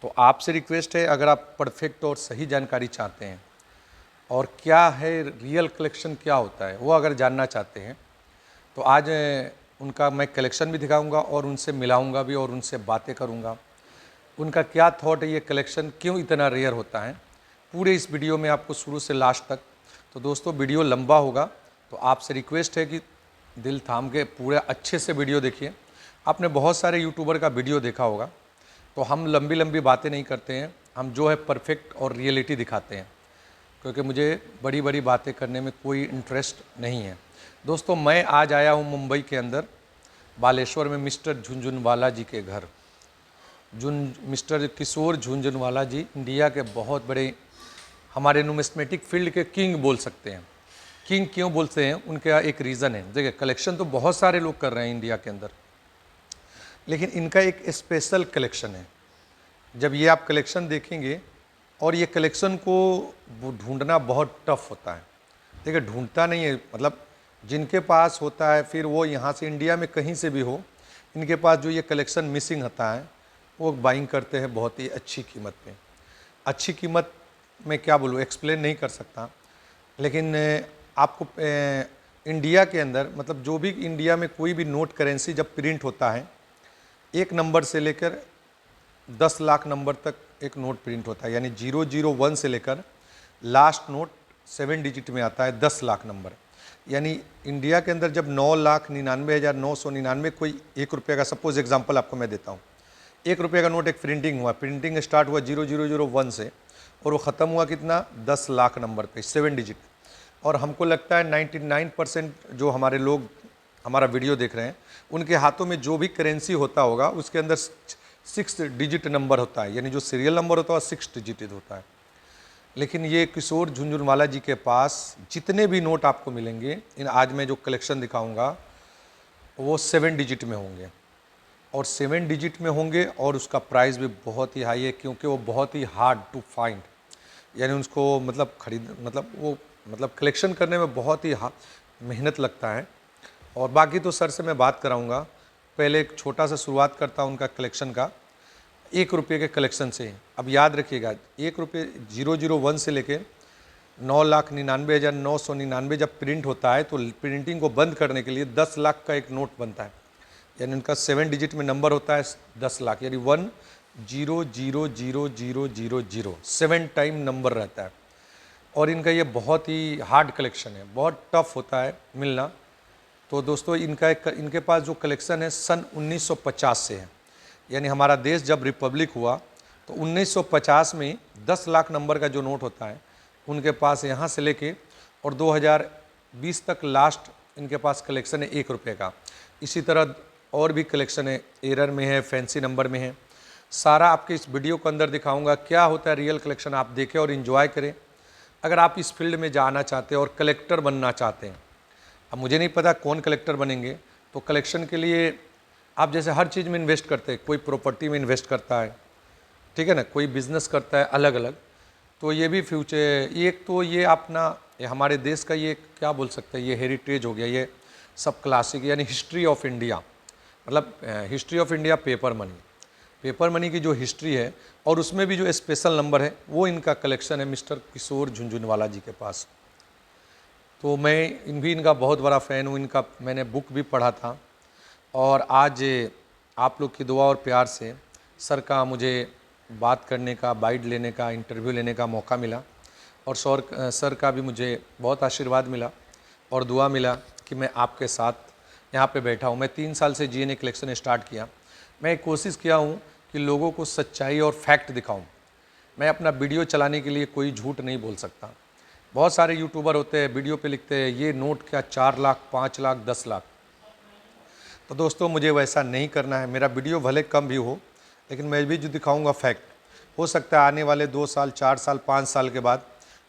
तो आपसे रिक्वेस्ट है, अगर आप परफेक्ट और सही जानकारी चाहते हैं और क्या है रियल कलेक्शन क्या होता है वो अगर जानना चाहते हैं, तो आज उनका मैं कलेक्शन भी दिखाऊंगा और उनसे मिलाऊंगा भी और उनसे बातें करूंगा। उनका क्या थॉट है, ये कलेक्शन क्यों इतना रेयर होता है, पूरे इस वीडियो में आपको शुरू से लास्ट तक। तो दोस्तों वीडियो लंबा होगा, तो आपसे रिक्वेस्ट है कि दिल थाम के पूरे अच्छे से वीडियो देखिए। आपने बहुत सारे यूट्यूबर का वीडियो देखा होगा, तो हम लंबी लंबी बातें नहीं करते हैं, हम जो है परफेक्ट और रियलिटी दिखाते हैं, क्योंकि मुझे बड़ी बड़ी बातें करने में कोई इंटरेस्ट नहीं है। दोस्तों मैं आज आया हूँ मुंबई के अंदर बालेश्वर में मिस्टर झुनझुनवाला जी के घर। मिस्टर किशोर झुनझुनवाला जी इंडिया के बहुत बड़े, हमारे नुमिस्मेटिक फील्ड के किंग बोल सकते हैं। किंग क्यों बोलते हैं, उनका एक रीज़न है। देखिए कलेक्शन तो बहुत सारे लोग कर रहे हैं इंडिया के अंदर, लेकिन इनका एक स्पेशल कलेक्शन है। जब ये आप कलेक्शन देखेंगे, और ये कलेक्शन को ढूंढना बहुत टफ होता है। देखिए ढूंढता नहीं है, मतलब जिनके पास होता है फिर वो यहाँ से इंडिया में कहीं से भी हो, इनके पास जो ये कलेक्शन मिसिंग होता है वो बाइंग करते हैं बहुत ही अच्छी कीमत पे। अच्छी कीमत में क्या बोलूँ, एक्सप्लेन नहीं कर सकता, लेकिन आपको इंडिया के अंदर, मतलब जो भी इंडिया में कोई भी नोट करेंसी जब प्रिंट होता है, 1 नंबर से लेकर 10 लाख नंबर तक एक नोट प्रिंट होता है, यानी 001 से लेकर लास्ट नोट 7 डिजिट में आता है 10 लाख नंबर। यानी इंडिया के अंदर जब 9,99,999 कोई 1 रुपये का, सपोज एग्जांपल आपको मैं देता हूँ, 1 रुपये का नोट एक प्रिंटिंग हुआ, प्रिंटिंग स्टार्ट हुआ 0001 से और वो ख़त्म हुआ कितना, 10 लाख नंबर पे 7 डिजिट। और हमको लगता है 99% जो हमारे लोग हमारा वीडियो देख रहे हैं, उनके हाथों में जो भी करेंसी होता होगा उसके अंदर 6 डिजिट नंबर होता है, यानी जो सीरियल नंबर होता है 6 डिजिट होता है। लेकिन ये किशोर झुनझुनवाला जी के पास जितने भी नोट आपको मिलेंगे, इन आज मैं जो कलेक्शन दिखाऊंगा वो 7 डिजिट में होंगे, और 7 डिजिट में होंगे, और उसका प्राइस भी बहुत ही हाई है, क्योंकि वो बहुत ही हार्ड टू फाइंड, यानी उसको मतलब खरीद, मतलब कलेक्शन करने में बहुत ही मेहनत लगता है। और बाकी तो सर से मैं बात कराऊंगा, पहले एक छोटा सा शुरुआत करता हूँ उनका कलेक्शन का, 1 रुपये के कलेक्शन से। अब याद रखिएगा, 1 रुपये 001 से लेके 9,99,999 जब प्रिंट होता है, तो प्रिंटिंग को बंद करने के लिए 10 लाख का एक नोट बनता है, यानी उनका 7 डिजिट में नंबर होता है 10 लाख, यानी 100000, 7 टाइम नंबर रहता है। और इनका ये बहुत ही हार्ड कलेक्शन है, बहुत टफ होता है मिलना। तो दोस्तों इनके पास जो कलेक्शन है सन 1950 से है, यानी हमारा देश जब रिपब्लिक हुआ तो 1950 में 10 लाख नंबर का जो नोट होता है उनके पास यहाँ से लेके और 2020 तक लास्ट इनके पास कलेक्शन है 1 रुपये का। इसी तरह और भी कलेक्शन है, एरर में है, फैंसी नंबर में है, सारा आपके इस वीडियो के अंदर दिखाऊंगा क्या होता है रियल कलेक्शन। आप देखें और इन्जॉय करें। अगर आप इस फील्ड में जाना चाहते हैं और कलेक्टर बनना चाहते हैं, अब मुझे नहीं पता कौन कलेक्टर बनेंगे, तो कलेक्शन के लिए आप जैसे हर चीज़ में इन्वेस्ट करते हैं, कोई प्रॉपर्टी में इन्वेस्ट करता है, ठीक है ना, कोई बिजनेस करता है अलग अलग, तो ये भी फ्यूचर, एक तो ये अपना ये हमारे देश का ये क्या बोल सकते हैं, ये हेरिटेज हो गया, ये सब क्लासिक, यानी हिस्ट्री ऑफ इंडिया, मतलब history of India paper money की जो हिस्ट्री है, और उसमें भी जो स्पेशल नंबर है वो इनका कलेक्शन है मिस्टर किशोर झुनझुनवाला जी के पास। तो मैं भी इनका बहुत बड़ा फ़ैन हूँ, इनका मैंने बुक भी पढ़ा था, और आज आप लोग की दुआ और प्यार से सर का मुझे बात करने का, बाइट लेने का, इंटरव्यू लेने का मौका मिला, और सर का भी मुझे बहुत आशीर्वाद मिला और दुआ मिला कि मैं आपके साथ यहाँ पे बैठा हूँ। मैं 3 साल से जीएनए कलेक्शन स्टार्ट किया। मैं कोशिश किया हूँ कि लोगों को सच्चाई और फैक्ट दिखाऊँ। मैं अपना वीडियो चलाने के लिए कोई झूठ नहीं बोल सकता। बहुत सारे यूट्यूबर होते हैं, वीडियो पे लिखते हैं ये नोट क्या 4 लाख, 5 लाख, 10 लाख। तो दोस्तों मुझे वैसा नहीं करना है। मेरा वीडियो भले कम भी हो, लेकिन मैं भी जो दिखाऊंगा फैक्ट। हो सकता है आने वाले 2 साल, 4 साल, 5 साल के बाद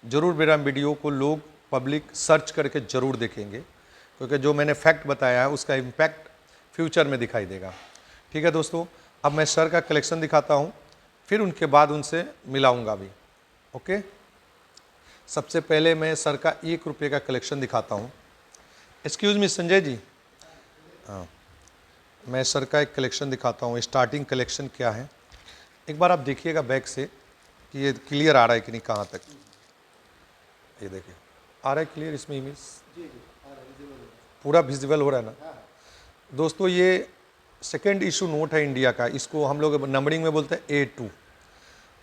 ज़रूर मेरा वीडियो को लोग, पब्लिक सर्च करके ज़रूर देखेंगे, क्योंकि जो मैंने फैक्ट बताया है उसका इम्पैक्ट फ्यूचर में दिखाई देगा। ठीक है दोस्तों, अब मैं सर का कलेक्शन दिखाता हूँ, फिर उनके बाद उनसे मिलाऊंगा भी। ओके, सबसे पहले मैं सर का 1 रुपये का कलेक्शन दिखाता हूँ। एक्सक्यूज़ मी संजय जी, हाँ, मैं सर का एक कलेक्शन दिखाता हूँ, स्टार्टिंग कलेक्शन क्या है। एक बार आप देखिएगा बैक से कि ये क्लियर आ रहा है कि नहीं, कहाँ तक। ये देखिए आ रहा है क्लियर इसमें इमेज, पूरा विजिबल हो रहा है ना। दोस्तों ये सेकेंड इशू नोट है इंडिया का, इसको हम लोग नंबरिंग में बोलते हैं A2।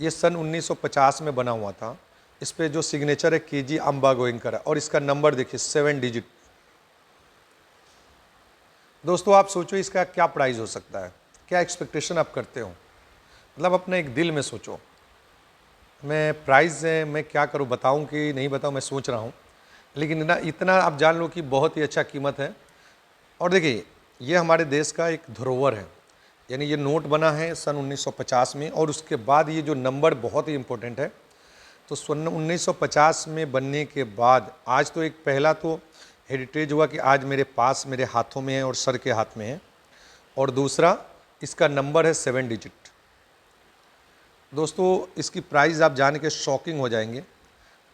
ये सन 1950 में बना हुआ था। इस पे जो सिग्नेचर है KG अम्बा गोइंकर है और इसका नंबर देखिए 7 डिजिट। दोस्तों आप सोचो इसका क्या प्राइस हो सकता है, क्या एक्सपेक्टेशन आप करते हो, मतलब अपने एक दिल में सोचो। मैं प्राइस मैं क्या करूं, बताऊं कि नहीं बताऊं, मैं सोच रहा हूं, लेकिन ना इतना आप जान लो कि बहुत ही अच्छा कीमत है। और देखिए ये हमारे देश का एक धरोहर है, यानी ये नोट बना है सन 1950 में और उसके बाद ये जो नंबर बहुत ही इम्पोर्टेंट है। तो सन 1950 में बनने के बाद आज तो एक पहला तो हेरिटेज हुआ कि आज मेरे पास मेरे हाथों में है और सर के हाथ में है, और दूसरा इसका नंबर है 7 डिजिट। दोस्तों इसकी प्राइस आप जान के शॉकिंग हो जाएंगे।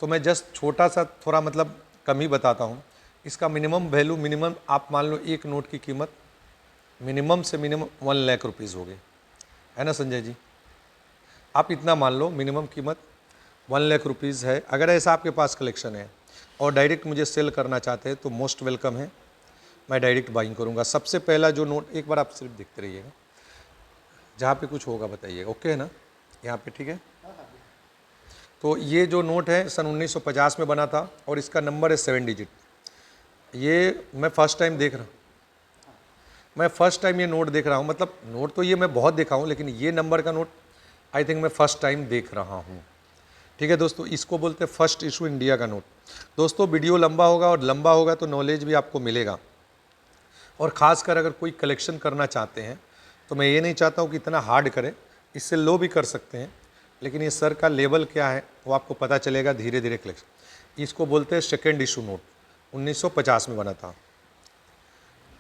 तो मैं जस्ट छोटा सा थोड़ा मतलब कम ही बताता हूँ। इसका मिनिमम वैल्यू, मिनिमम आप मान लो एक नोट की कीमत मिनिमम से मिनिमम 1 लाख रुपीज़ हो गई, है ना संजय जी। आप इतना मान लो मिनिमम कीमत 1 लाख रुपीज़ है। अगर ऐसा आपके पास कलेक्शन है और डायरेक्ट मुझे सेल करना चाहते हैं तो मोस्ट वेलकम है, मैं डायरेक्ट बाइंग करूँगा। सबसे पहला जो नोट, एक बार आप सिर्फ देखते रहिएगा, जहाँ पे कुछ होगा बताइएगा, ओके है ना, यहाँ पे ठीक है। तो ये जो नोट है सन 1950 में बना था और इसका नंबर है 7 डिजिट। ये मैं फर्स्ट टाइम देख रहा हूँ, मैं फर्स्ट टाइम ये नोट देख रहा हूँ। मतलब नोट तो ये मैं बहुत देखा हूँ, लेकिन ये नंबर का नोट आई थिंक मैं फर्स्ट टाइम देख रहा हूँ। ठीक है दोस्तों, इसको बोलते हैं फर्स्ट इशू इंडिया का नोट। दोस्तों वीडियो लंबा होगा और लंबा होगा तो नॉलेज भी आपको मिलेगा, और ख़ासकर अगर कोई कलेक्शन करना चाहते हैं तो मैं ये नहीं चाहता हूँ कि इतना हार्ड करें, इससे लो भी कर सकते हैं, लेकिन ये सर का लेवल क्या है वो आपको पता चलेगा धीरे धीरे कलेक्शन। इसको बोलते हैं सेकेंड इशू नोट, 1950 में बना था।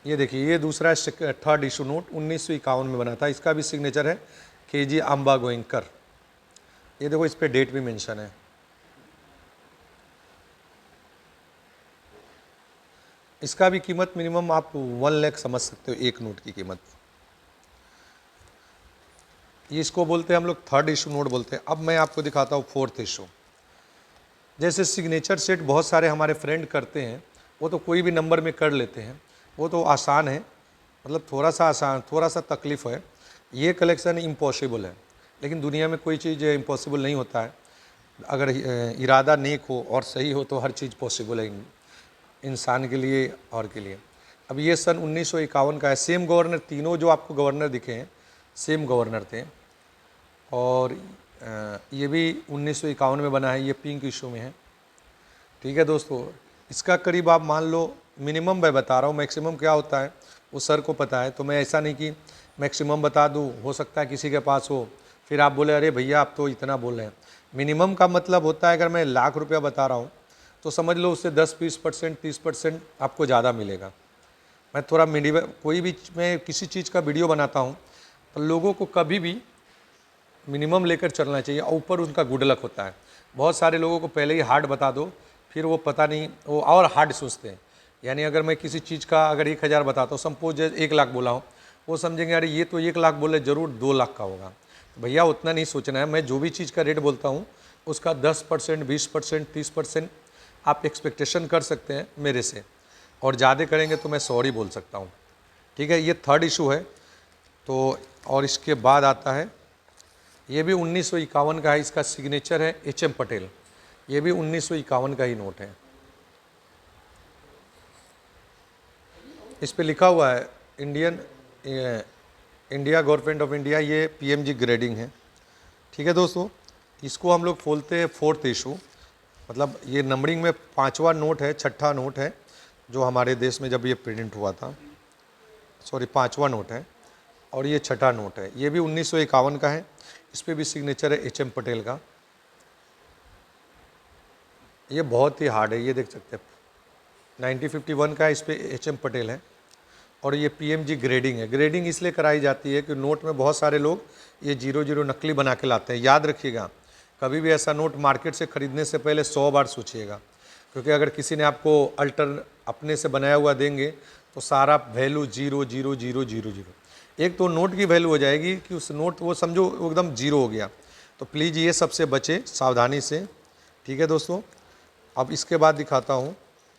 ये देखिए ये दूसरा है थर्ड इशू नोट, 1951 में बना था। इसका भी सिग्नेचर है KG अम्बा गोइंकर। ये देखो इस पर डेट भी मेंशन है। इसका भी कीमत मिनिमम आप 1 लाख समझ सकते हो एक नोट की कीमत। ये इसको बोलते हैं हम लोग थर्ड इशू नोट बोलते हैं। अब मैं आपको दिखाता हूँ फोर्थ इशू। जैसे सिग्नेचर सेट बहुत सारे हमारे फ्रेंड करते हैं, वो तो कोई भी नंबर में कर लेते हैं, वो तो आसान है, मतलब थोड़ा सा आसान, थोड़ा सा तकलीफ है। ये कलेक्शन इम्पॉसिबल है, लेकिन दुनिया में कोई चीज़ इम्पॉसिबल नहीं होता है। अगर इरादा नेक हो और सही हो तो हर चीज़ पॉसिबल है इंसान के लिए और के लिए। अब ये सन 1951 का है। सेम गवर्नर, तीनों जो आपको गवर्नर दिखे हैं सेम गवर्नर थे, और ये भी 1951 में बना है। ये पिंक इशू में है। ठीक है दोस्तों, इसका करीब आप मान लो मिनिमम मैं बता रहा हूँ, मैक्सिमम क्या होता है वो सर को पता है, तो मैं ऐसा नहीं कि मैक्सिमम बता दूँ, हो सकता है किसी के पास हो, फिर आप बोले अरे भैया आप तो इतना बोल रहे हैं। मिनिमम का मतलब होता है अगर मैं लाख रुपया बता रहा हूँ तो समझ लो उससे 10-20%, 30% आपको ज़्यादा मिलेगा। मैं थोड़ा कोई भी मैं किसी चीज़ का वीडियो बनाता हूँ तो लोगों को कभी भी मिनिमम लेकर चलना चाहिए, ऊपर उनका गुड लक होता है। बहुत सारे लोगों को पहले ही हार्ड बता दो, फिर वो पता नहीं वो और हार्ड सोचते हैं। यानी अगर मैं किसी चीज़ का अगर 1000 बताता हूँ, सपोज 1 लाख बोला हूँ, वो समझेंगे अरे ये तो 1 लाख बोले ज़रूर 2 लाख का होगा। तो भैया उतना नहीं सोचना है। मैं जो भी चीज़ का रेट बोलता हूँ उसका 10%, 20%, 30% आप एक्सपेक्टेशन कर सकते हैं मेरे से, और ज़्यादा करेंगे तो मैं सॉरी बोल सकता हूँ। ठीक है, ये थर्ड इशू है। तो और इसके बाद आता है, ये भी 1951 का है। इसका सिग्नेचर है HM पटेल। ये भी 1951 का ही नोट है। इस पे लिखा हुआ है इंडिया गवर्नमेंट ऑफ इंडिया। ये PMG ग्रेडिंग है। ठीक है दोस्तों, इसको हम लोग बोलते हैं फोर्थ इशू। मतलब ये नंबरिंग में 5वां नोट है, छठा नोट है जो हमारे देश में जब ये प्रिंट हुआ था। सॉरी 5वां नोट है और ये छठा नोट है। ये भी 1951 का है। इस पर भी सिग्नेचर है HM पटेल का। ये बहुत ही हार्ड है, ये देख सकते हैं 1951 का है। इस पर HM पटेल है और ये PMG ग्रेडिंग है। ग्रेडिंग इसलिए कराई जाती है कि नोट में बहुत सारे लोग ये 00 नकली बना के लाते हैं। याद रखिएगा, कभी भी ऐसा नोट मार्केट से ख़रीदने से पहले 100 बार सोचिएगा, क्योंकि अगर किसी ने आपको अल्टर अपने से बनाया हुआ देंगे तो सारा वैल्यू 0 0 0 0 0। एक तो नोट की वैल्यू हो जाएगी कि उस नोट वो समझो एकदम जीरो हो गया। तो प्लीज़ ये सबसे बचे सावधानी से, ठीक है दोस्तों। अब इसके बाद दिखाता हूँ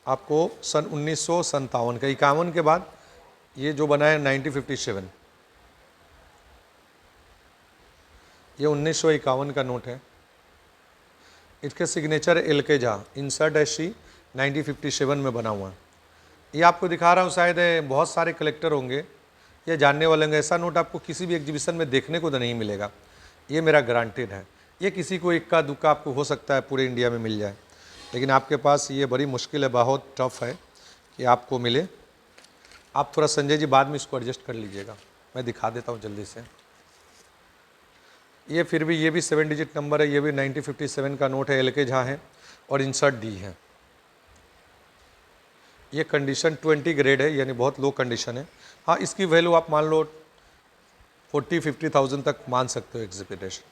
आपको सन 1957 का, 51 के बाद ये जो बना है 1957, ये 1951 का नोट है। इसके सिग्नेचर एल के झा, इंसर्ट एस 1957 में बना हुआ है। ये आपको दिखा रहा हूँ, शायद बहुत सारे कलेक्टर होंगे या जानने वाले होंगे, ऐसा नोट आपको किसी भी एग्जीबिशन में देखने को तो नहीं मिलेगा। ये मेरा ग्रांटेड है। ये किसी को इक्का दुक्का आपको हो सकता है पूरे इंडिया में मिल जाए, लेकिन आपके पास ये बड़ी मुश्किल है, बहुत टफ है कि आपको मिले। आप थोड़ा संजय जी बाद में इसको एडजस्ट कर लीजिएगा, मैं दिखा देता हूँ जल्दी से। ये फिर भी ये भी 7 डिजिट नंबर है, ये भी 1957 का नोट है, एल के झा है और इंसर्ट डी है। ये कंडीशन 20 ग्रेड है, यानी बहुत लो कंडीशन है। हाँ, इसकी वैल्यू आप मान लो 40-50,000 तक मान सकते हो एग्जीबिटेशन।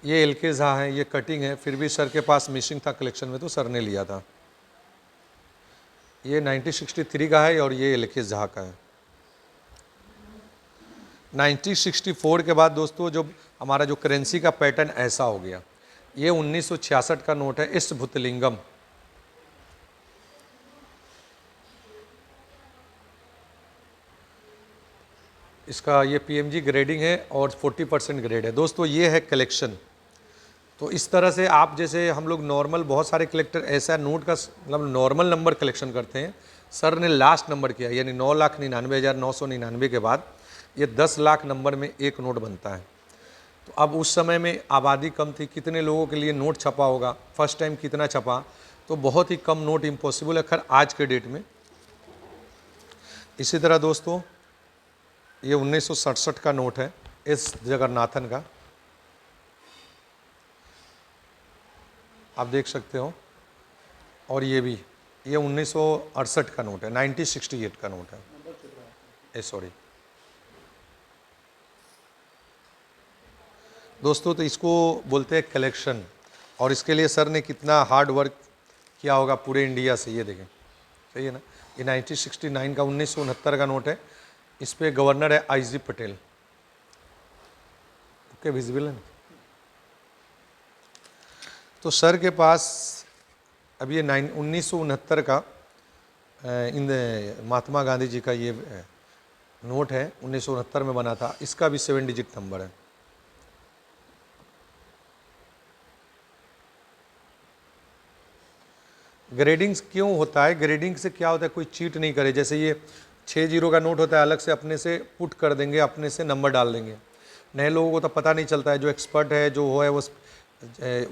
ये एल के झा है, ये कटिंग है, फिर भी सर के पास मिसिंग था कलेक्शन में तो सर ने लिया था। ये 1963 का है और ये एल के झा का है। 1964 के बाद दोस्तों जो हमारा जो करेंसी का पैटर्न ऐसा हो गया, ये 1966 का नोट है, एस भुतलिंगम। इसका ये पीएमजी ग्रेडिंग है और 40% ग्रेड है। दोस्तों ये है कलेक्शन। तो इस तरह से आप, जैसे हम लोग नॉर्मल बहुत सारे कलेक्टर ऐसा नोट का मतलब नॉर्मल नंबर कलेक्शन करते हैं, सर ने लास्ट नंबर किया, यानी 9,99,999 के बाद ये 10 लाख नंबर में एक नोट बनता है। तो अब उस समय में आबादी कम थी, कितने लोगों के लिए नोट छपा होगा, फर्स्ट टाइम कितना छपा, तो बहुत ही कम नोट इम्पॉसिबल है खैर आज के डेट में। इसी तरह दोस्तों ये 1967 का नोट है, एस जगन्नाथन का, आप देख सकते हो। और ये भी ये 1968 का नोट है, 1968 का नोट है, सॉरी दोस्तों। तो इसको बोलते हैं कलेक्शन, और इसके लिए सर ने कितना हार्ड वर्क किया होगा पूरे इंडिया से, ये देखें, सही है ना। ये 1969 का 1969 का नोट है, इस पे गवर्नर है आई.जी. पटेल। ओके, विजिबल है ना। तो सर के पास अब ये 1969 का महात्मा गांधी जी का ये नोट है, 1969 में बना था, इसका भी 7 डिजिट नंबर है। ग्रेडिंग्स क्यों होता है, ग्रेडिंग से क्या होता है, कोई चीट नहीं करे। जैसे ये 60 का नोट होता है, अलग से अपने से पुट कर देंगे, अपने से नंबर डाल देंगे, नए लोगों को तो पता नहीं चलता है, जो एक्सपर्ट है जो हो है वो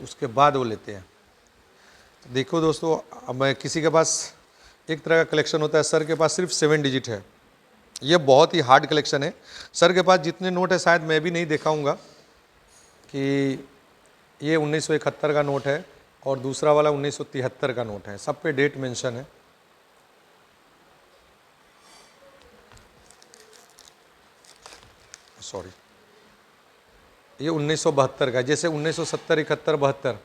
उसके बाद वो लेते हैं। तो देखो दोस्तों, अब मैं किसी के पास एक तरह का कलेक्शन होता है, सर के पास सिर्फ 7 डिजिट है, ये बहुत ही हार्ड कलेक्शन है। सर के पास जितने नोट है शायद मैं भी नहीं दिखाऊंगा कि ये 1971 का नोट है और दूसरा वाला 1973 का नोट है, सब पे डेट मेंशन है। सॉरी, ये 1972 का, जैसे 1970, 71, 72,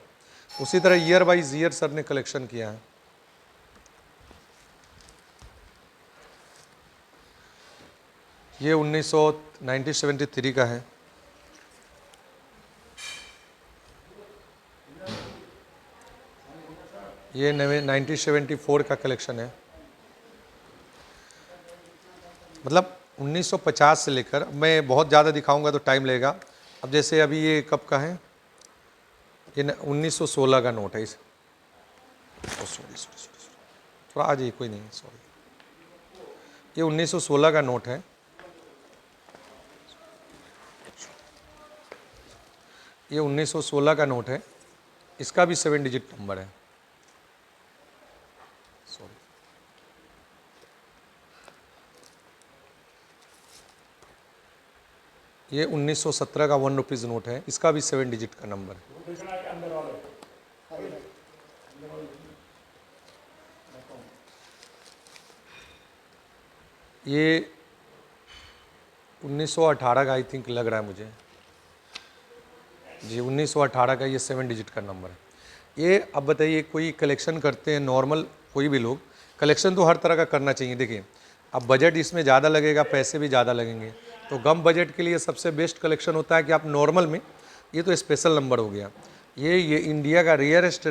उसी तरह ईयर वाइज ईयर सर ने कलेक्शन किया है। ये 1973 का है। ये 1974 का कलेक्शन है। मतलब 1950 से लेकर, मैं बहुत ज़्यादा दिखाऊंगा तो टाइम लगेगा। अब जैसे अभी ये कब का है, ये 1916 का नोट है। इस सॉरी थोड़ा आ जाइए, कोई नहीं, सॉरी। ये 1916 का नोट है, ये 1916 का नोट है, इसका भी 7 डिजिट नंबर है। सॉरी, ये 1917 का 1 रुपीज़ नोट है, इसका भी 7 डिजिट का नंबर है। ये 1918 का आई थिंक लग रहा है मुझे जी, 1918 का, ये 7 डिजिट का नंबर है। ये अब बताइए, कोई कलेक्शन करते हैं नॉर्मल, कोई भी लोग कलेक्शन तो हर तरह का करना चाहिए। देखिए, अब बजट इसमें ज़्यादा लगेगा, पैसे भी ज़्यादा लगेंगे, तो कम बजट के लिए सबसे बेस्ट कलेक्शन होता है कि आप नॉर्मल में, ये तो स्पेशल नंबर हो गया, ये इंडिया का रेयरेस्ट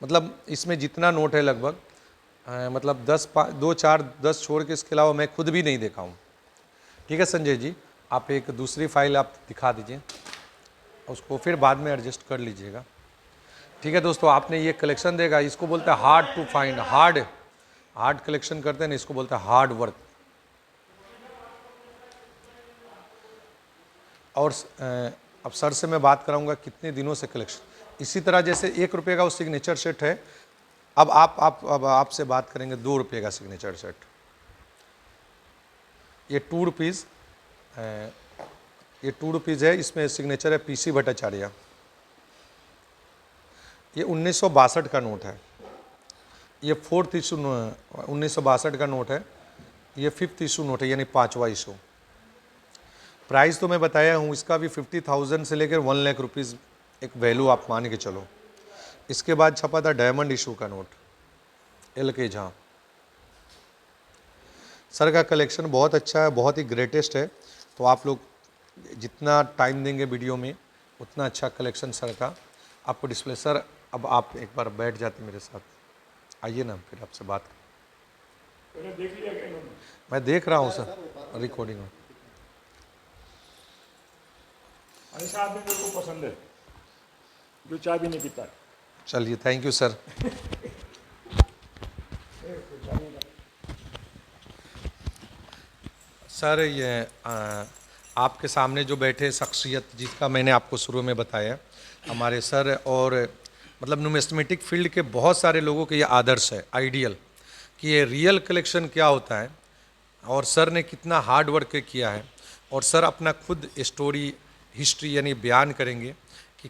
मतलब इसमें जितना नोट है लगभग मतलब 2 4 10 छोड़ के इसके अलावा मैं खुद भी नहीं देखा हूँ। ठीक है संजय जी, आप एक दूसरी फाइल आप दिखा दीजिए, उसको फिर बाद में एडजस्ट कर लीजिएगा। ठीक है दोस्तों, आपने ये कलेक्शन देखा, इसको बोलते हैं hard to find, hard collection करते हैं ना, इसको बोलते हैं हार्ड वर्क। और अब सर से मैं बात कराऊंगा कितने दिनों से कलेक्शन, इसी तरह जैसे 1 रुपये का वो सिग्नेचर सेट है, अब आपसे बात करेंगे 2 रुपये का सिग्नेचर सेट। ये 2 रुपीज़, ये 2 रुपीज़ है, इसमें सिग्नेचर है पीसी भट्टाचार्य। ये 1962 का नोट है, ये 4th इशू 1962 का नोट है, ये 5th इशू नोट है, यानी 5वां इशू। प्राइस तो मैं बताया हूँ, इसका भी 50,000 से लेकर 1 लाख रुपीज़ एक वैल्यू आप मान के चलो। इसके बाद छपा था डायमंड इशू का नोट, LK झा। सर का कलेक्शन बहुत अच्छा है, बहुत ही ग्रेटेस्ट है, तो आप लोग जितना टाइम देंगे वीडियो में उतना अच्छा कलेक्शन सर का आपको डिस्प्ले। सर अब आप एक बार बैठ जाते मेरे साथ, आइए ना, फिर आपसे बात करें। देख लिया क्या इन्होंने? मैं देख रहा हूँ सर रिकॉर्डिंग में। ऐसा आदमी मेरे को पसंद है जो चाय भी नहीं पीता है। चलिए, थैंक यू सर। सर ये आपके सामने जो बैठे शख्सियत जिसका मैंने आपको शुरू में बताया, हमारे सर, और मतलब न्यूमिस्मेटिक फील्ड के बहुत सारे लोगों के ये आदर्श है, आइडियल, कि ये रियल कलेक्शन क्या होता है, और सर ने कितना हार्ड वर्क किया है। और सर अपना खुद स्टोरी हिस्ट्री यानी बयान करेंगे कि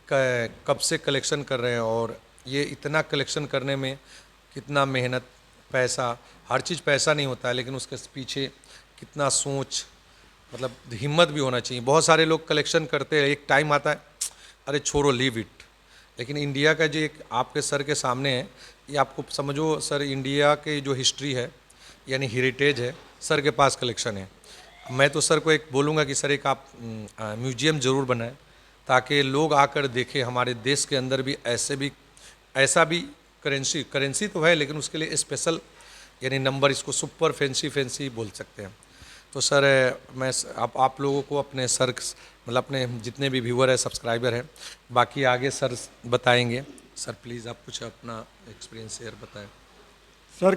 कब से कलेक्शन कर रहे हैं, और ये इतना कलेक्शन करने में कितना मेहनत, पैसा, हर चीज़ पैसा नहीं होता है, लेकिन उसके पीछे कितना सोच, मतलब हिम्मत भी होना चाहिए। बहुत सारे लोग कलेक्शन करते हैं, एक टाइम आता है अरे छोड़ो, लीव इट, लेकिन इंडिया का जो एक आपके सर के सामने है, ये आपको समझो सर, इंडिया के जो हिस्ट्री है यानी हेरिटेज है, सर के पास कलेक्शन है। मैं तो सर को एक बोलूँगा कि सर एक आप म्यूजियम ज़रूर बनाएं, ताकि लोग आकर देखें हमारे देश के अंदर भी ऐसा भी करेंसी तो है, लेकिन उसके लिए स्पेशल यानी नंबर, इसको सुपर फैंसी बोल सकते हैं। तो सर मैं आप लोगों को अपने सर मतलब अपने जितने भी व्यूअर है, सब्सक्राइबर हैं, बाकी आगे सर बताएंगे। सर प्लीज़ आप कुछ अपना एक्सपीरियंस शेयर बताएं। सर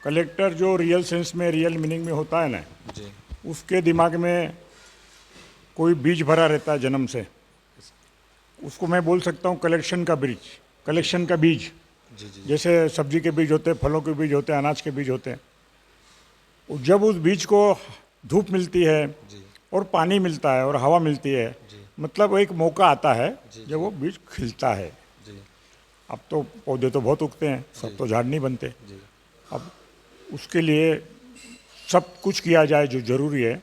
कलेक्टर जो रियल सेंस में, रियल मीनिंग में होता है ना जी, उसके दिमाग में कोई बीज भरा रहता है जन्म से, उसको मैं बोल सकता हूँ कलेक्शन का बीज। जी। जैसे सब्जी के बीज होते हैं, फलों के बीज होते हैं, अनाज के बीज होते हैं। जब उस बीज को धूप मिलती है जी, और पानी मिलता है और हवा मिलती है, मतलब एक मौका आता है जब वो बीज खिलता है। जी, अब तो पौधे तो बहुत उगते हैं, सब तो झाड़ नहीं बनते। जी, अब उसके लिए सब कुछ किया जाए जो ज़रूरी है,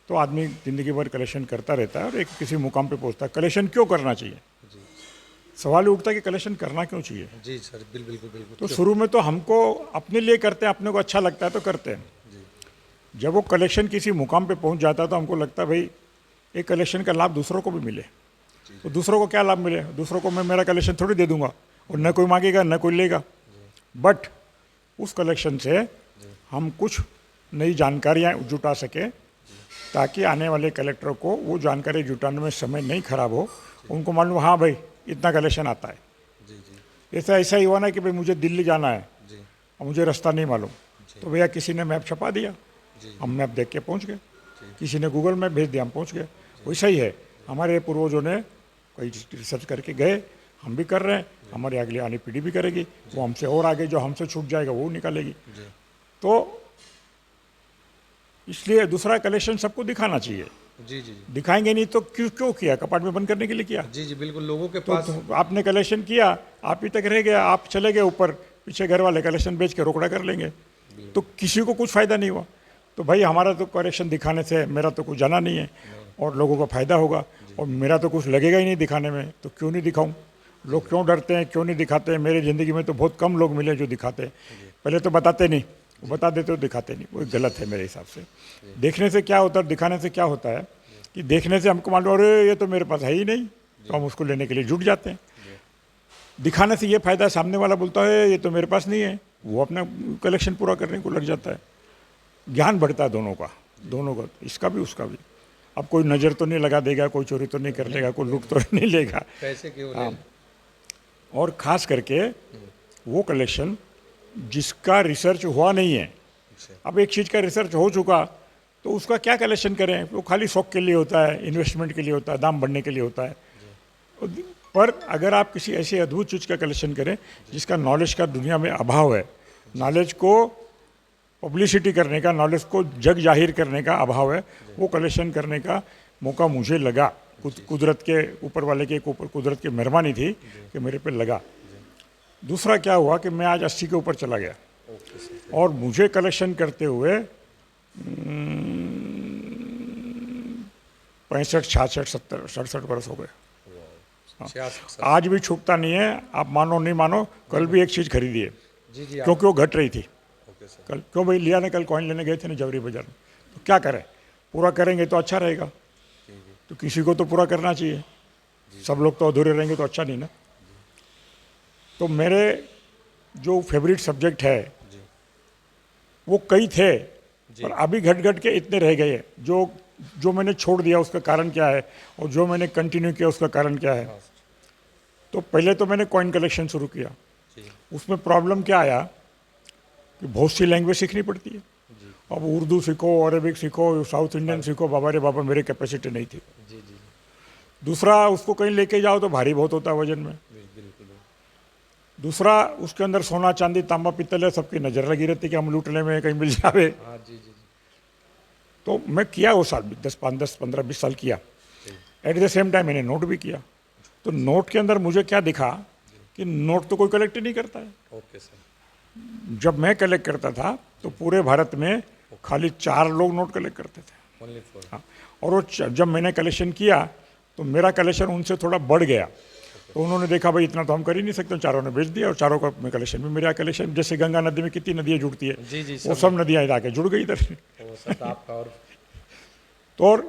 तो आदमी ज़िंदगी भर कलेक्शन करता रहता है और एक किसी मुकाम पे पहुंचता है। कलेक्शन क्यों करना चाहिए? जी, सवाल उठता है कि कलेक्शन करना क्यों चाहिए। जी सर, बिल्कुल। तो शुरू में तो हमको अपने लिए करते हैं, अपने को अच्छा लगता है तो करते हैं। जब वो कलेक्शन किसी मुकाम पे पहुंच जाता है तो हमको लगता है भाई एक कलेक्शन का लाभ दूसरों को भी मिले। तो दूसरों को क्या लाभ मिले? दूसरों को मैं मेरा कलेक्शन थोड़ी दे दूंगा, और न कोई मांगेगा न कोई लेगा, बट उस कलेक्शन से हम कुछ नई जानकारियाँ जुटा सकें, ताकि आने वाले कलेक्टर को वो जानकारी जुटाने में समय नहीं खराब हो, उनको मालूम हाँ भाई इतना कलेक्शन आता है। ऐसा ही हुआ ना कि भाई मुझे दिल्ली जाना है और मुझे रास्ता नहीं मालूम, तो भैया किसी ने मैप छपा दिया, हम मैप देख के पहुंच गए, किसी ने गूगल मैप भेज दिया, हम पहुंच गए। वैसा ही है, हमारे पूर्वजों ने कई रिसर्च करके गए, हम भी कर रहे हैं, हमारी अगली आने पीढ़ी भी करेगी, वो हमसे और आगे जो हमसे छूट जाएगा वो निकालेगी। तो इसलिए दूसरा कलेक्शन सबको दिखाना चाहिए। जी, दिखाएंगे नहीं तो क्यों किया? कपाट में बंद करने के लिए किया। जी, बिल्कुल। लोगों के पास तो आपने कलेक्शन किया, आप ही तक रह गया, आप चले गए ऊपर, पीछे घर वाले कलेक्शन बेच के रोकड़ा कर लेंगे, तो किसी को कुछ फ़ायदा नहीं हुआ। तो भाई हमारा तो कलेक्शन दिखाने से मेरा तो कुछ जाना नहीं है और लोगों को फ़ायदा होगा, और मेरा तो कुछ लगेगा ही नहीं दिखाने में, तो क्यों नहीं दिखाऊं? लोग क्यों डरते हैं, क्यों नहीं दिखाते हैं? मेरी ज़िंदगी में तो बहुत कम लोग मिले जो दिखाते हैं। पहले तो बताते नहीं, वो बता देते तो दिखाते नहीं, वो गलत है मेरे हिसाब से। देखने से क्या होता है, दिखाने से क्या होता है कि देखने से हमको मालूम, अरे ये तो मेरे पास है ही नहीं, तो हम उसको लेने के लिए जुट जाते हैं। दिखाने से ये फायदा है, सामने वाला बोलता है ये तो मेरे पास नहीं है, वो अपना कलेक्शन पूरा करने को लग जाता है। ज्ञान बढ़ता है दोनों का, इसका भी उसका भी। अब कोई नज़र तो नहीं लगा देगा, कोई चोरी तो नहीं कर लेगा, कोई लूट तो नहीं लेगा। पैसे क्यों हाँ, और ख़ास करके वो कलेक्शन जिसका रिसर्च हुआ नहीं है। अब एक चीज़ का रिसर्च हो चुका तो उसका क्या कलेक्शन करें? वो खाली शौक के लिए होता है, इन्वेस्टमेंट के लिए होता है, दाम बढ़ने के लिए होता है। पर अगर आप किसी ऐसी अद्भुत चीज़ का कलेक्शन करें जिसका नॉलेज का दुनिया में अभाव है, नॉलेज को पब्लिसिटी करने का, नॉलेज को जग जाहिर करने का अभाव है, वो कलेक्शन करने का मौका मुझे लगा। कुदरत के ऊपर वाले के ऊपर कुदरत की मेहरबानी थी कि मेरे पे लगा। दूसरा क्या हुआ कि मैं आज 80 के ऊपर चला गया और मुझे कलेक्शन करते हुए 65, 66, 70, 67 वर्ष हो गए। आज भी छूटता नहीं है। आप मानो नहीं मानो, कल भी एक चीज़ खरीदी है क्योंकि वो घट रही थी। कल क्यों भाई लिया ना, कल कॉइन लेने गए थे ना जवरी बाजार में, तो क्या करें? पूरा करेंगे तो अच्छा रहेगा, तो किसी को तो पूरा करना चाहिए। सब लोग तो अधूरे रहेंगे तो अच्छा नहीं ना। तो मेरे जो फेवरेट सब्जेक्ट है वो कई थे, पर अभी घट घट के इतने रह गए। जो मैंने छोड़ दिया उसका कारण क्या है और जो मैंने कंटिन्यू किया उसका कारण क्या है? तो पहले तो मैंने कॉइन कलेक्शन शुरू किया। उसमें प्रॉब्लम क्या आया कि बहुत सी लैंग्वेज सीखनी पड़ती है। अब उर्दू सीखो, अरबिक सीखो, साउथ इंडियन सीखो, बाबा रे बाबा, मेरी कैपेसिटी नहीं थी। दूसरा, उसको कहीं लेके जाओ तो भारी बहुत होता है वजन में। दूसरा, उसके अंदर सोना चांदी तांबा पित्तल है, सबकी नज़र लगी रहती कि हम लूटने में कहीं मिल जावे। तो मैं किया वो साल 10, 15, 20 साल किया। एट द सेम टाइम मैंने नोट भी किया। तो नोट के अंदर मुझे क्या दिखा कि नोट तो कोई कलेक्ट ही नहीं करता है। जब मैं कलेक्ट करता था तो पूरे भारत में खाली 4 लोग नोट कलेक्ट करते थे। हाँ, और वो जब मैंने कलेक्शन किया तो मेरा कलेक्शन उनसे थोड़ा बढ़ गया। तो उन्होंने देखा भाई इतना तो हम कर ही नहीं सकते, चारों ने बेच दिया और चारों का में कलेक्शन भी। मेरा कलेक्शन जैसे गंगा नदी में कितनी नदियाँ जुड़ती है, वो सब नदियाँ इधर आके जुड़ गई इधर। तो और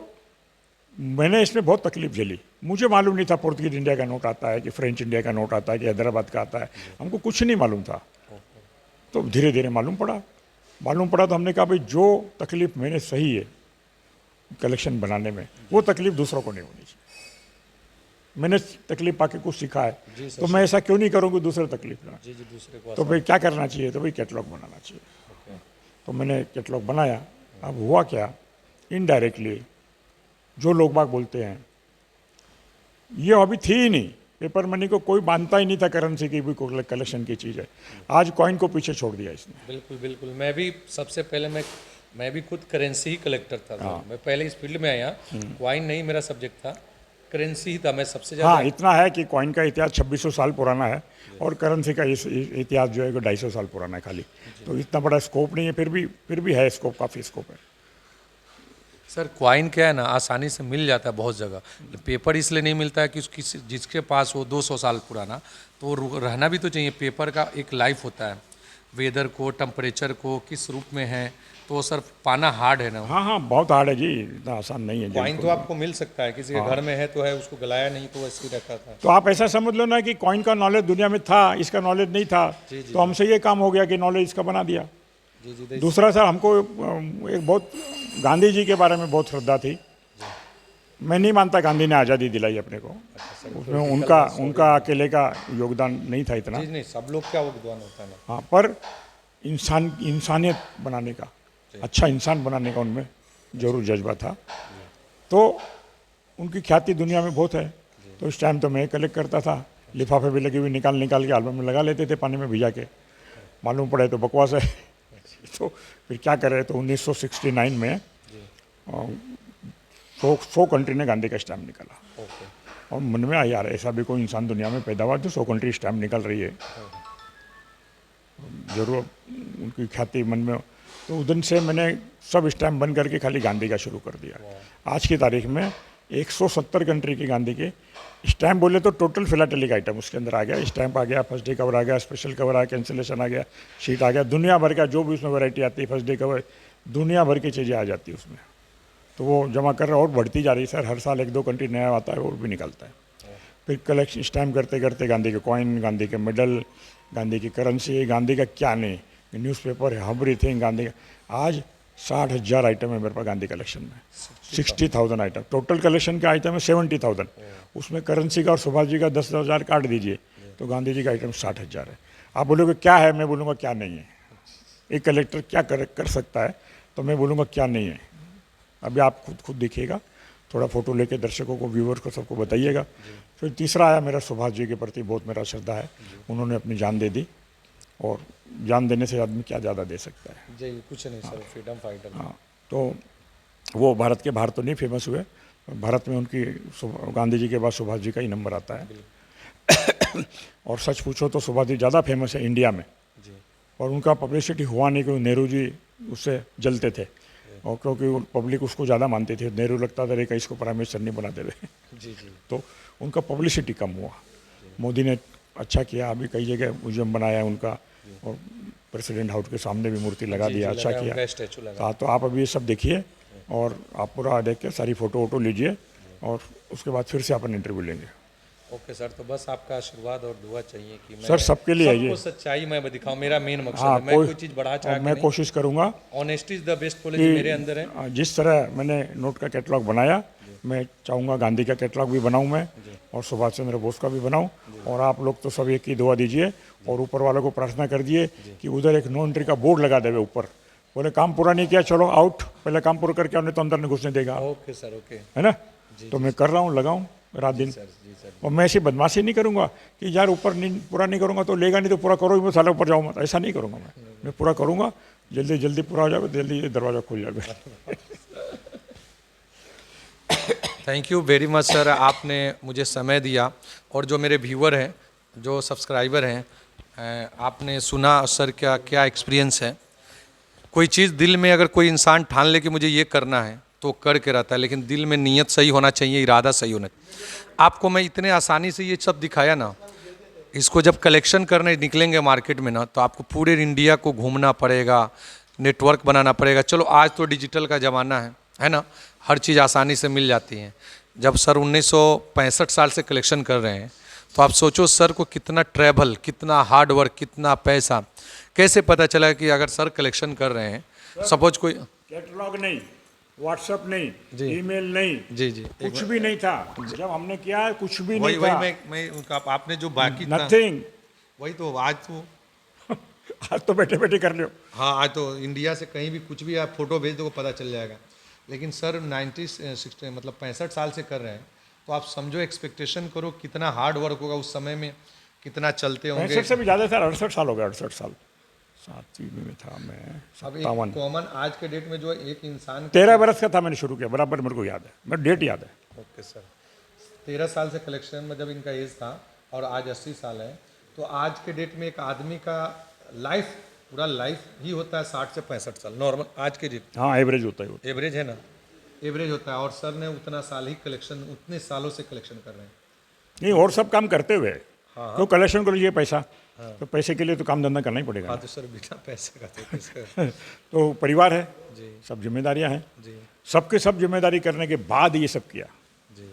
मैंने इसमें बहुत तकलीफ झेली। मुझे मालूम नहीं था पुर्तगाली इंडिया का नोट आता है कि फ्रेंच इंडिया का नोट आता है कि हैदराबाद का आता है, हमको कुछ नहीं मालूम था। तो धीरे धीरे मालूम पड़ा तो हमने कहा भाई जो तकलीफ मैंने सही है कलेक्शन बनाने में, वो तकलीफ दूसरों को नहीं होनी चाहिए। मैंने तकलीफ पाके कुछ सीखा है तो मैं ऐसा क्यों नहीं करूँगी दूसरे तकलीफ ना। तो भाई क्या करना चाहिए? तो भाई कैटलॉग बनाना चाहिए। तो मैंने कैटलॉग बनाया। अब हुआ क्या, इनडायरेक्टली जो लोग बाग बोलते हैं, ये अभी थी ही नहीं। पेपर मनी को कोई मानता ही नहीं था करेंसी की भी कोई कलेक्शन की चीज़ है। आज कॉइन को पीछे छोड़ दिया इसने। बिल्कुल बिल्कुल। मैं भी सबसे पहले मैं भी खुद करेंसी ही कलेक्टर था। मैं पहले इस फील्ड में आया, कॉइन नहीं मेरा सब्जेक्ट था, करेंसी ही था मैं सबसे ज़्यादा। हाँ, इतना है कि कॉइन का इतिहास 2600 साल पुराना है और करेंसी का इतिहास जो है 250 साल पुराना है खाली। तो इतना बड़ा स्कोप नहीं है, फिर भी है स्कोप, काफ़ी स्कोप है। सर कॉइन क्या है ना, आसानी से मिल जाता है बहुत जगह। पेपर इसलिए नहीं मिलता है कि जिसके पास हो 200 साल पुराना, तो वो रहना भी तो चाहिए। पेपर का एक लाइफ होता है, वेदर को, टेम्परेचर को, किस रूप में है, तो सर पाना हार्ड है ना। हाँ, बहुत हार्ड है जी, इतना आसान नहीं है। कॉइन तो आपको मिल सकता है, किसी के घर में है तो है, उसको गलाया नहीं तो वैसे ही रखा था। तो आप ऐसा समझ लो ना कि कॉइन का नॉलेज दुनिया में था, इसका नॉलेज नहीं था। तो हमसे ये काम हो गया कि नॉलेज इसका बना दिया। दूसरा सर, हमको एक बहुत गांधी जी के बारे में बहुत श्रद्धा थी। मैं नहीं मानता गांधी ने आज़ादी दिलाई अपने को। उसमें उनका अकेले का योगदान नहीं था इतना। नहीं, सब लोग क्या योगदान होता है ना। हाँ, पर इंसानियत बनाने का, अच्छा इंसान बनाने का उनमें जरूर जज्बा था। तो उनकी ख्याति दुनिया में बहुत है। तो इस टाइम तो मैं कलेक्ट करता था, लिफाफे भी लगे हुए निकाल के एल्बम में लगा लेते थे, पानी में भिजा के। मालूम पड़े तो बकवास है। तो फिर क्या करें, तो 1969 में 100 कंट्री ने गांधी का स्टैम्प निकाला। और मन में आया यार ऐसा भी कोई इंसान दुनिया में पैदा हुआ जो 100 कंट्री स्टैम्प निकल रही है। जरूर उनकी ख्याति मन में। तो उस दिन से मैंने सब स्टैम्प बंद करके खाली गांधी का शुरू कर दिया। आज की तारीख में 170 कंट्री की गांधी के स्टैम्प बोले तो टोटल फिलाटेलिक आइटम उसके अंदर आ गया। स्टैम्प आ गया, फर्स्ट डे कवर आ गया, स्पेशल कवर आ गया, कैंसिलेशन आ गया, शीट आ गया, दुनिया भर का जो भी उसमें वैरायटी आती है, फर्स्ट डे कवर, दुनिया भर की चीज़ें आ जाती है उसमें। तो वो जमा कर रहा है और बढ़ती जा रही है सर, हर साल 1-2 कंट्री नया आता है और भी निकलता है। फिर कलेक्शन स्टैम्प करते करते गांधी के कॉइन, गांधी के मेडल, गांधी की करेंसी, गांधी का क्या नहीं, न्यूज़पेपर है, एवरीथिंग गांधी का। आज 60,000 आइटम है मेरे पास गांधी कलेक्शन में, 60,000 आइटम। टोटल कलेक्शन का आइटम है 70,000, उसमें करेंसी का और सुभाष जी का 10,000 काट दीजिए तो गांधी जी का आइटम 60,000 है। आप बोलोगे क्या है, मैं बोलूँगा क्या नहीं है। एक कलेक्टर क्या कर सकता है, तो मैं बोलूँगा क्या नहीं है। अभी आप खुद देखिएगा, थोड़ा फोटो लेके दर्शकों को, व्यूअर्स को, सबको बताइएगा। फिर तीसरा आया मेरा सुभाष जी के प्रति बहुत मेरा श्रद्धा है, उन्होंने अपनी जान दे दी, और जान देने से आदमी क्या ज़्यादा दे सकता है। जी कुछ नहीं सर, फ्रीडम फाइटर। हाँ, तो वो भारत के बाहर तो नहीं फेमस हुए, भारत में उनकी गांधी जी के बाद सुभाष जी का ही नंबर आता है। और सच पूछो तो सुभाष जी ज़्यादा फेमस है इंडिया में, और उनका पब्लिसिटी हुआ नहीं क्योंकि नेहरू जी उससे जलते थे, और क्योंकि पब्लिक उसको ज़्यादा मानती थी। नेहरू लगता था कहीं इसको प्राइम मिनिस्टर नहीं बना देवे। जी। तो उनका पब्लिसिटी कम हुआ। मोदी ने अच्छा किया, अभी कई जगह म्यूजियम बनाया है उनका, और प्रेसिडेंट हाउस के सामने भी मूर्ति लगा दिया, अच्छा किया। स्टैचू लगा। हाँ, तो आप अभी ये सब देखिए और आप पूरा देख के सारी फ़ोटो वोटो लीजिए, और उसके बाद फिर से अपन इंटरव्यू लेंगे। ओके सर, तो बस आपका आशीर्वाद और दुआ चाहिए कि मैं सर सबके लिए सबको सच्चाई मैं दिखाऊं, मेरा मेन मकसद हाँ, है। मैं कोई चीज़ बढ़ा चाह के मैं नहीं, कोशिश करूँगा honesty is the best policy मेरे अंदर है। जिस तरह मैंने नोट का कैटलॉग बनाया, मैं चाहूँगा गांधी का कैटलॉग भी बनाऊँ मैं, और सुभाष चंद्र बोस का भी बनाऊँ। और आप लोग तो सब एक ही दुआ दीजिए, और ऊपर वालों को प्रार्थना कर दिए कि उधर एक नो एंट्री का बोर्ड लगा देवे ऊपर, बोले काम पूरा नहीं किया चलो आउट, पहले काम पूरा करके आओ, नहीं तो अंदर नहीं घुसने देगा। ओके सर, ओके, है ना। तो मैं कर रहा हूँ, लगाऊँ रात दिन। जी सर। और मैं ऐसी बदमाशी नहीं करूँगा कि यार ऊपर नहीं, पूरा नहीं करूँगा तो लेगा नहीं, तो पूरा करो, मैं साले ऊपर जाऊँ मत, ऐसा नहीं करूँगा मैं पूरा करूँगा, जल्दी जल्दी पूरा हो जाएगा, जल्दी दरवाज़ा खुल जाएगा। Thank you very much sir, आपने मुझे समय दिया। और जो मेरे व्यूअर हैं, जो सब्सक्राइबर हैं, आपने सुना सर क्या क्या एक्सपीरियंस है। कोई चीज़ दिल में अगर कोई इंसान ठान ले कि मुझे ये करना है तो करके रहता है, लेकिन दिल में नीयत सही होना चाहिए, इरादा सही होना चाहिए। आपको मैं इतने आसानी से ये सब दिखाया ना, इसको जब कलेक्शन करने निकलेंगे मार्केट में ना, तो आपको पूरे इंडिया को घूमना पड़ेगा, नेटवर्क बनाना पड़ेगा। चलो आज तो डिजिटल का ज़माना है ना, हर चीज़ आसानी से मिल जाती है। जब सर 1965 साल से कलेक्शन कर रहे हैं, तो आप सोचो सर को कितना ट्रैवल, कितना हार्ड वर्क, कितना पैसा, कैसे पता चला कि अगर सर कलेक्शन कर रहे हैं, सपोज कोई कैटलॉग नहीं, व्हाट्सएप नहीं, जी, ईमेल नहीं, जी कुछ भी नहीं था जब हमने किया, कुछ भी वही नहीं था। मैं आपने जो बाकी था, नथिंग। वही तो आज तो आज तो बैठे बैठे कर लो। हाँ, आज तो इंडिया से कहीं भी कुछ भी आप फोटो भेज दो पता चल जाएगा। लेकिन सर 60 मतलब 65 साल से कर रहे हैं, तो आप समझो, एक्सपेक्टेशन करो कितना हार्ड वर्क होगा उस समय में, कितना चलते होंगे। 65 से भी ज़्यादा सर, 68 साल हो गया, 68 साल, 7वीं में था मैं, अब 57। कॉमन आज के डेट में जो एक इंसान 13 बरस का था मैंने शुरू किया, बराबर मेरे को याद है, मेरे डेट याद है। ओके सर, 13 साल से कलेक्शन में जब इनका एज था और आज 80 साल है, तो आज के डेट में एक आदमी का लाइफ, पूरा लाइफ ही होता है 60 से 65 साल नॉर्मल आज के डेट। हाँ, एवरेज होता है वो। एवरेज है ना, एवरेज होता है। और सर ने उतना साल ही कलेक्शन, उतने सालों से कलेक्शन कर रहे हैं। नहीं, और सब काम करते हुए, क्यों कलेक्शन को लीजिए पैसा, तो पैसे के लिए तो काम धंधा करना ही पड़ेगा। हाँ, तो सर बिना पैसे का तो किसका तो परिवार है जी, सब जिम्मेदारियां हैं जी सबके, सब जिम्मेदारी करने के बाद ये सब किया। जी।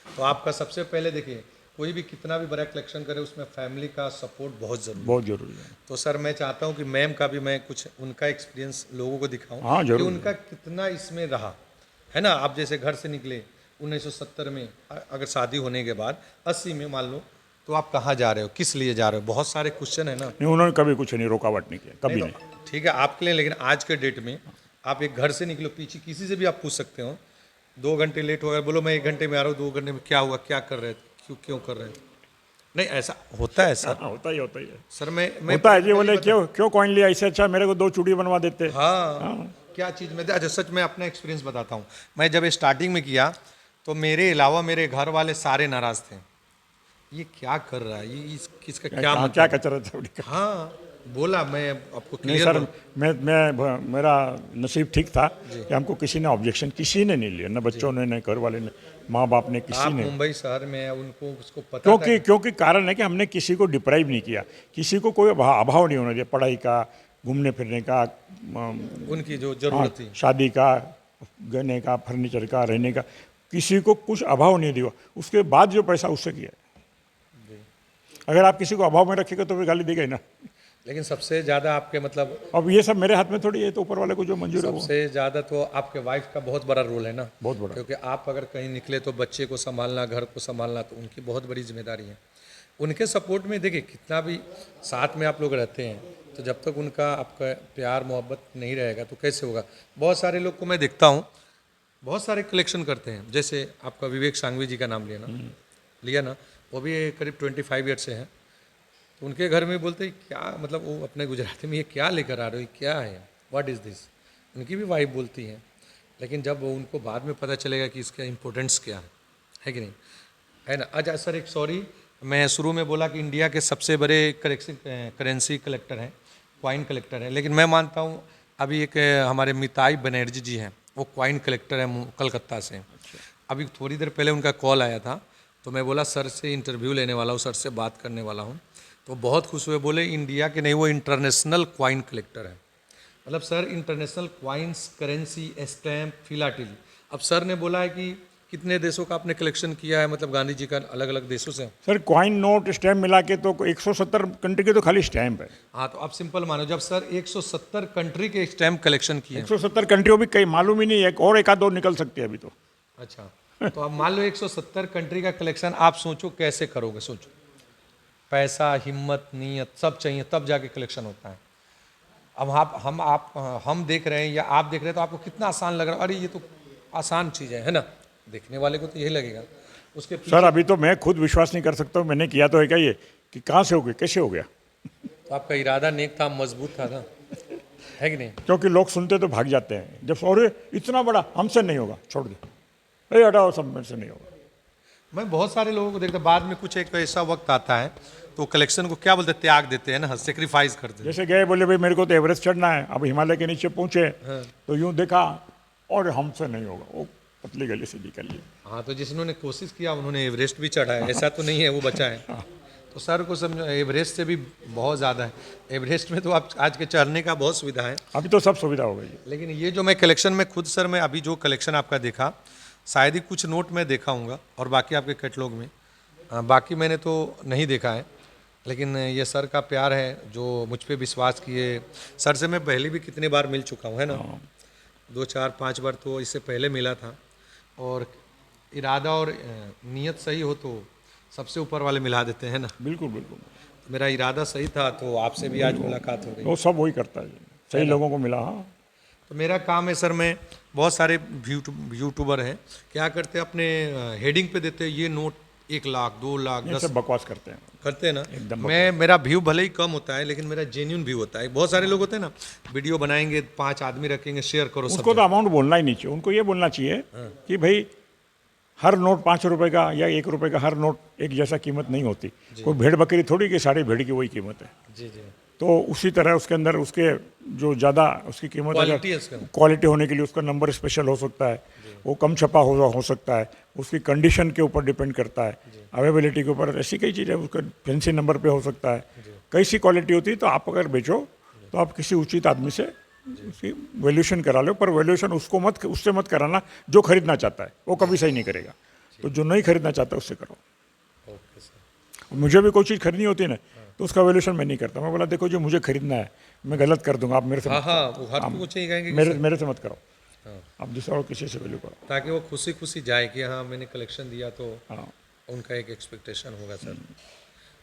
तो आपका सबसे पहले देखिए, कोई भी कितना भी बड़ा कलेक्शन करे, उसमें फैमिली का सपोर्ट बहुत ज़रूरी है। बहुत जरूरी है। तो सर मैं चाहता हूँ कि मैम का भी मैं कुछ उनका एक्सपीरियंस लोगों को दिखाऊं, हाँ, कि जरूर। उनका कितना इसमें रहा है ना। आप जैसे घर से निकले 1970 में, अगर शादी होने के बाद 80 में मान लो, तो आप कहाँ जा रहे हो, किस लिए जा रहे हो, बहुत सारे क्वेश्चन है ना। नहीं, उन्होंने कभी कुछ नहीं रुकावट नहीं किया, कभी नहीं। तो ठीक है आपके लिए, लेकिन आज के डेट में आप एक घर से निकलो, पीछे किसी से भी आप पूछ सकते हो, 2 घंटे लेट हो गया, बोलो मैं 1 घंटे में आ रहा हूँ, 2 घंटे में क्या हुआ, क्या कर रहे थे, क्यों कर रहे थे। नहीं, ऐसा होता है सर। हाँ, होता ही है सर मैं होता है जी। बोले क्यों कॉइन लिया, इससे अच्छा मेरे को 2 चूड़ी बनवा देते। हाँ, क्या चीज़ में। अच्छा, सच में अपना एक्सपीरियंस बताता हूँ। मैं जब स्टार्टिंग में किया, तो मेरे अलावा मेरे घर वाले सारे नाराज़ थे, ये क्या कर रहा है, ये किसका क्या मतलब। क्या कचरा था। हाँ, बोला मैं आपको नहीं क्लियर सर, मैं मेरा नसीब ठीक था कि हमको किसी ने ऑब्जेक्शन किसी ने नहीं लिया, न बच्चों ने, न घर वाले ने, माँ बाप ने, किसी आप ने। मुंबई शहर में हैं, उनको उसको पता था क्योंकि कारण है कि हमने किसी को डिप्राइव नहीं किया, किसी को कोई अभाव नहीं होना चाहिए, पढ़ाई का, घूमने फिरने का, उनकी जो हाँ, जरूरत थी। शादी का, गहने का, फर्नीचर का, रहने का, किसी को कुछ अभाव नहीं दिया। उसके बाद जो पैसा उससे किया है। अगर आप किसी को अभाव में रखेगा तो फिर गाली देगा ही ना। लेकिन सबसे ज़्यादा आपके मतलब अब ये सब मेरे हाथ में थोड़ी है, तो ऊपर वाले को जो मंजूर है वो। सबसे ज़्यादा तो आपके वाइफ का बहुत बड़ा रोल है ना, बहुत बड़ा। क्योंकि आप अगर कहीं निकले तो बच्चे को संभालना, घर को संभालना, तो उनकी बहुत बड़ी जिम्मेदारी है। उनके सपोर्ट में देखिए कितना भी साथ में आप लोग रहते हैं, तो जब तक उनका आपका प्यार मोहब्बत नहीं रहेगा तो कैसे होगा। बहुत सारे लोग को मैं देखता हूँ, बहुत सारे कलेक्शन करते हैं, जैसे आपका विवेक सांघवी जी का नाम लिया ना, वो भी करीब 25 ईयर से हैं। तो उनके घर में बोलते हैं क्या, मतलब वो अपने गुजराती में ये क्या लेकर आ रहे हो, क्या है, व्हाट इज़ दिस। उनकी भी वाइफ बोलती हैं, लेकिन जब उनको बाद में पता चलेगा कि इसका इम्पोर्टेंस क्या है कि नहीं, है ना। अच्छा सर, एक सॉरी, मैं शुरू में बोला कि इंडिया के सबसे बड़े करेंसी कलेक्टर हैं, क्वाइन कलेक्टर हैं, लेकिन मैं मानता हूँ अभी एक हमारे मिताई बनर्जी जी हैं, वो क्वाइन कलेक्टर हैं कलकत्ता से। अभी थोड़ी देर पहले उनका कॉल आया था, तो मैं बोला सर से इंटरव्यू लेने वाला हूँ, सर से बात करने वाला हूँ, तो बहुत खुश हुए, बोले इंडिया के नहीं, वो इंटरनेशनल क्वाइन कलेक्टर है। मतलब sir international coins, currency, stamp, philately. अब सर ने बोला है कि कितने देशों का आपने कलेक्शन किया है, मतलब गांधी जी का अलग अलग देशों से। सर क्वाइन, नोट, स्टैम्प मिला के तो 170 कंट्री के तो खाली स्टैम्प है। हाँ, तो आप सिंपल मानो, जब सर 170 कंट्री के स्टैम्प कलेक्शन किए। 170 कंट्रियों भी कहीं मालूम ही नहीं है, और एक आध दो निकल सकती है अभी तो। अच्छा, तो अब मान लो 170 कंट्री का कलेक्शन, आप सोचो कैसे करोगे, सोचो। पैसा, हिम्मत, नीयत सब चाहिए, तब जाके कलेक्शन होता है। अब हम देख रहे हैं या आप देख रहे हैं तो आपको कितना आसान लग रहा है, अरे ये तो आसान चीज़ है ना, देखने वाले को तो यही लगेगा। उसके पीछे सर अभी तो मैं खुद विश्वास नहीं कर सकता हूँ, मैंने किया तो है क्या ये, कि कहाँ से हो गया, कैसे हो गया। तो आपका इरादा नेक था, मजबूत था ना, है कि नहीं। क्योंकि लोग सुनते तो भाग जाते हैं, जब अरे इतना बड़ा हमसे नहीं होगा, छोड़ दे, अरे हटाओ, सब मेरे से नहीं होगा। मैं बहुत सारे लोगों को देखता, बाद में कुछ एक ऐसा वक्त आता है तो कलेक्शन को क्या बोलते हैं, त्याग देते हैं ना, सेक्रीफाइस करते हैं। जैसे गए, बोले भाई मेरे को तो एवरेस्ट चढ़ना है, अब हिमालय के नीचे पहुंचे तो यूं देखा और हमसे नहीं होगा, वो पतली गली से निकल ली। हाँ, तो जिन्होंने कोशिश किया उन्होंने एवरेस्ट भी चढ़ा है, ऐसा तो नहीं है वो बचा है। तो सर को समझो एवरेस्ट से भी बहुत ज़्यादा है। एवरेस्ट में तो आप आज के चढ़ने का बहुत सुविधा है, अभी तो सब सुविधा हो गई है। लेकिन ये जो मैं कलेक्शन में खुद सर, मैं अभी जो कलेक्शन आपका देखा, शायद ही कुछ नोट में देखा हूँगा और बाकी आपके कैटलॉग में, बाकी मैंने तो नहीं देखा है। लेकिन ये सर का प्यार है जो मुझ पे विश्वास किए। सर से मैं पहले भी कितनी बार मिल चुका हूँ, है ना, 2 4 5 बार तो इससे पहले मिला था। और इरादा और नीयत सही हो तो सबसे ऊपर वाले मिला देते हैं ना। बिल्कुल बिल्कुल, तो मेरा इरादा सही था, तो आपसे भी आज मुलाकात हो गई। वो सब वही करता है, सही लोगों को मिला। हाँ, तो मेरा काम है सर, मैं बहुत सारे यूट्यूबर हैं, क्या करते हैं अपने हेडिंग पे देते हैं ये नोट 1 लाख 2 लाख ये 10 सब बकवास करते हैं। करते हैं ना। एकदम मेरा व्यू भले ही कम होता है, लेकिन मेरा जेन्यून व्यू होता है। बहुत सारे लोग होते हैं ना, वीडियो बनाएंगे, 5 आदमी रखेंगे, शेयर करो सब उसको तो अमाउंट बोलना ही नहीं चाहिए, उनको ये बोलना चाहिए कि भाई हर नोट 5 रुपए का या 1 रुपए का, हर नोट एक जैसा कीमत नहीं होती। कोई भेड़ बकरी थोड़ी कि सारी भेड़ की वही कीमत है। जी जी, तो उसी तरह उसके अंदर उसके जो ज़्यादा उसकी कीमत, क्वालिटी है उसका। क्वालिटी होने के लिए उसका नंबर स्पेशल हो सकता है, वो कम छपा हो सकता है, उसकी कंडीशन के ऊपर डिपेंड करता है, अवेलेबिलिटी के ऊपर, ऐसी कई चीज़ें, उसका फैंसी नंबर पे हो सकता है, कई सी क्वालिटी होती है। तो आप अगर बेचो तो आप किसी उचित आदमी से उसकी वैल्यूशन करा लो, पर वैल्यूशन उससे मत कराना जो खरीदना चाहता है, वो कभी सही नहीं करेगा। तो जो नहीं खरीदना चाहता उससे करो। Okay sir. मुझे भी कोई चीज़ खरीदनी होती है ना, तो उसका वैल्यूशन मैं नहीं करता। मैं बोला देखो जो मुझे खरीदना है मैं गलत कर दूंगा, आप मेरे से हाँ मत हाँ, वो हर कुछ ही कहेंगे करो, मेरे से मत करो, आप दूसरा और किसी से वैल्यू करो, ताकि वो खुशी खुशी जाए कि हाँ मैंने कलेक्शन दिया, तो हाँ। उनका एक एक्सपेक्टेशन होगा सर।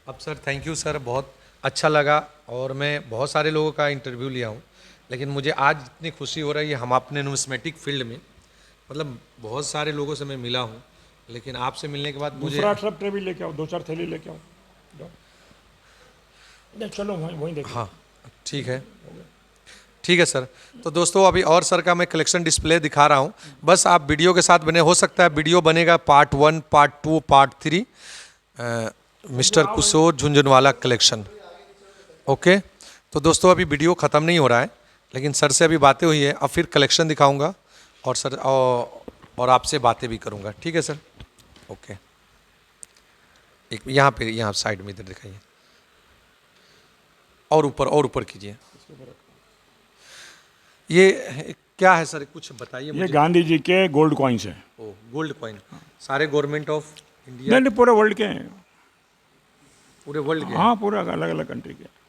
अब सर थैंक यू सर, बहुत अच्छा लगा। और मैं बहुत सारे लोगों का इंटरव्यू लिया हूँ, लेकिन मुझे आज इतनी खुशी हो रही है, हम अपने न्यूमिस्मेटिक फील्ड में, मतलब बहुत सारे लोगों से मैं मिला हूँ, लेकिन आपसे मिलने के बाद मुझे दूसरा ट्रक ट्रे भी लेके आओ, 2 4 थैली लेके आओ, जाओ। चलो वहीं देखो। हाँ ठीक है, ठीक है सर। तो दोस्तों अभी और सर का मैं कलेक्शन डिस्प्ले दिखा रहा हूँ, बस आप वीडियो के साथ बने। हो सकता है वीडियो बनेगा part 1, part 2, part 3 mister Kishor Jhunjhunwala collection. Okay, तो दोस्तों अभी वीडियो ख़त्म नहीं हो रहा है, लेकिन सर से अभी बातें हुई है, अब फिर कलेक्शन दिखाऊंगा और सर और आपसे बातें भी करूंगा। ठीक है सर, ओके। एक यहाँ पे, यहाँ साइड में इधर दिखाइए, और ऊपर कीजिए। ये क्या है सर, कुछ बताइए ये मुझे। गांधी जी के गोल्ड कॉइन्स हैं। ओ, गोल्ड कॉइन, सारे गवर्नमेंट ऑफ इंडिया, नहीं नहीं, पूरे वर्ल्ड के हैं। पूरे वर्ल्ड के हैं? हाँ, पूरा अलग अलग कंट्री के।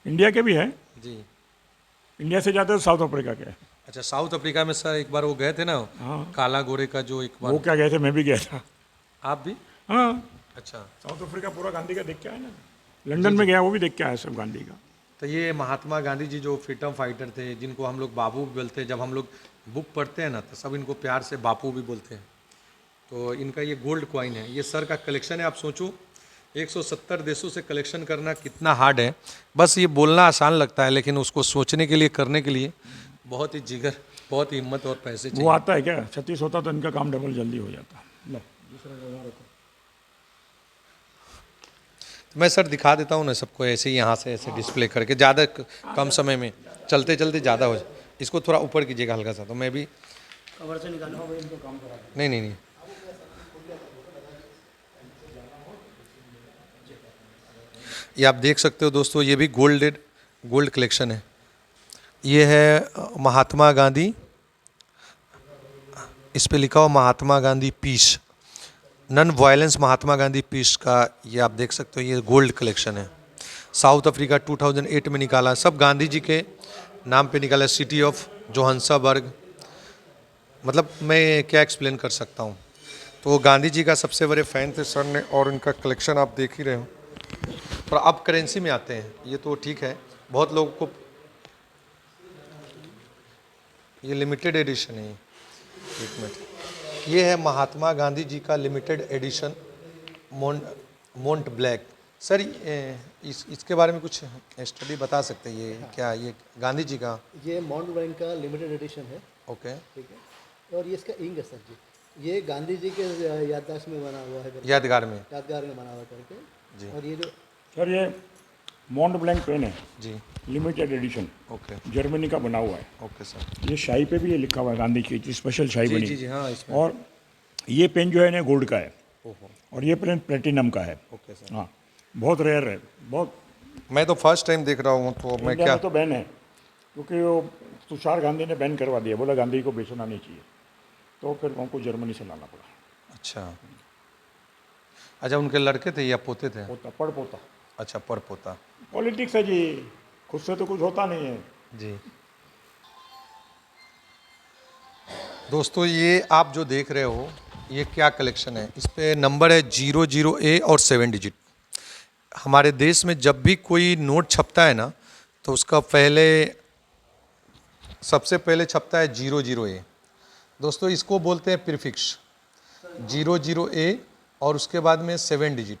इंडिया के भी है। जी। इंडिया से ज़्यादा साउथ अफ्रीका के हैं। अच्छा, साउथ अफ्रीका में सर एक बार वो गए थे ना, हाँ। काला गोरे का जो एक वो बार, क्या गए थे, मैं भी गया था। आप भी? हाँ, अच्छा, साउथ अफ्रीका पूरा गांधी का देख के आया ना। लंदन में गया, वो भी देख के आया सब गांधी का। तो ये महात्मा गांधी जी जो फ्रीडम फाइटर थे, जिनको हम लोग बाबू भी बोलते हैं, जब हम लोग बुक पढ़ते हैं ना तो सब इनको प्यार से बापू भी बोलते हैं। तो इनका ये गोल्ड कॉइन है, ये सर का कलेक्शन है। आप सोचो 170 देशों से कलेक्शन करना कितना हार्ड है। बस ये बोलना आसान लगता है, लेकिन उसको सोचने के लिए, करने के लिए बहुत ही जिगर, बहुत ही हिम्मत और पैसे वो चाहिए। आता है क्या, 36 होता तो इनका काम डबल जल्दी हो जाता। लो, दूसरा का वहाँ रखो। तो मैं सर दिखा देता हूँ ना सबको, ऐसे ही यहाँ से ऐसे डिस्प्ले करके, ज़्यादा कम समय में, चलते चलते ज़्यादा हो जाए। इसको थोड़ा ऊपर कीजिएगा हल्का सा, तो मैं भी कवर से निकालना होगा इनको, काम करा। नहीं नहीं नहीं, ये आप देख सकते हो दोस्तों, ये भी गोल्ड कलेक्शन है। ये है महात्मा गांधी, इस पे लिखा हुआ Mahatma Gandhi piece, non violence Mahatma Gandhi piece का, ये आप देख सकते हो, ये गोल्ड कलेक्शन है। साउथ अफ्रीका 2008 में निकाला, सब गांधी जी के नाम पे निकाला। सिटी ऑफ जोहान्सबर्ग, मतलब मैं क्या एक्सप्लेन कर सकता हूँ। तो वो गांधी जी का सबसे बड़े फ़ैन थे सर ने, और इनका कलेक्शन आप देख ही रहे हो। पर अब करेंसी में आते हैं, ये तो ठीक है, बहुत लोगों को ये लिमिटेड एडिशन है। एक मिनट, ये है महात्मा गांधी जी का लिमिटेड एडिशन मोंट ब्लैक। सर इसके बारे में कुछ स्टडी बता सकते हैं, ये क्या, ये गांधी जी का? ये माउंट ब्लैंक का लिमिटेड एडिशन है। ओके, ठीक है, और ये इसका इंक है सर जी। ये गांधी जी के याददाश्त में बना हुआ है करके, यादगार में बना हुआ करके जी। और ये जो सर ये मॉन्ट ब्लैंक पेन है, जी, लिमिटेड एडिशन, ओके जर्मनी का बना हुआ है। Okay sir. ये शाही पे भी ये लिखा हुआ है, गांधी की स्पेशल शाही जी बनी। जी जी, हाँ इसमें, और ये पेन जो है ना गोल्ड का है, ओहो, और ये पेन प्लेटिनम का है। Okay sir. हाँ, बहुत रेयर है, बहुत। मैं तो फर्स्ट टाइम देख रहा हूँ, तो मैं इंडिया क्या, में तो बैन है, क्योंकि वो तुषार गांधी ने बैन करवा दिया, बोला गांधी को बेचना नहीं चाहिए, तो फिर उनको जर्मनी से लाना पड़ा। अच्छा अच्छा, उनके लड़के थे या पोते थे? पोता, पड़ पोता। अच्छा, पर पोता। पॉलिटिक्स है जी, खुद से तो कुछ होता नहीं है। जी दोस्तों, ये आप जो देख रहे हो, ये क्या कलेक्शन है, इस पे नंबर है 00A और 7 डिजिट। हमारे देश में जब भी कोई नोट छपता है ना, तो उसका सबसे पहले छपता है 00A। दोस्तों इसको बोलते हैं प्रीफिक्स, 00A और उसके बाद में 7 डिजिट,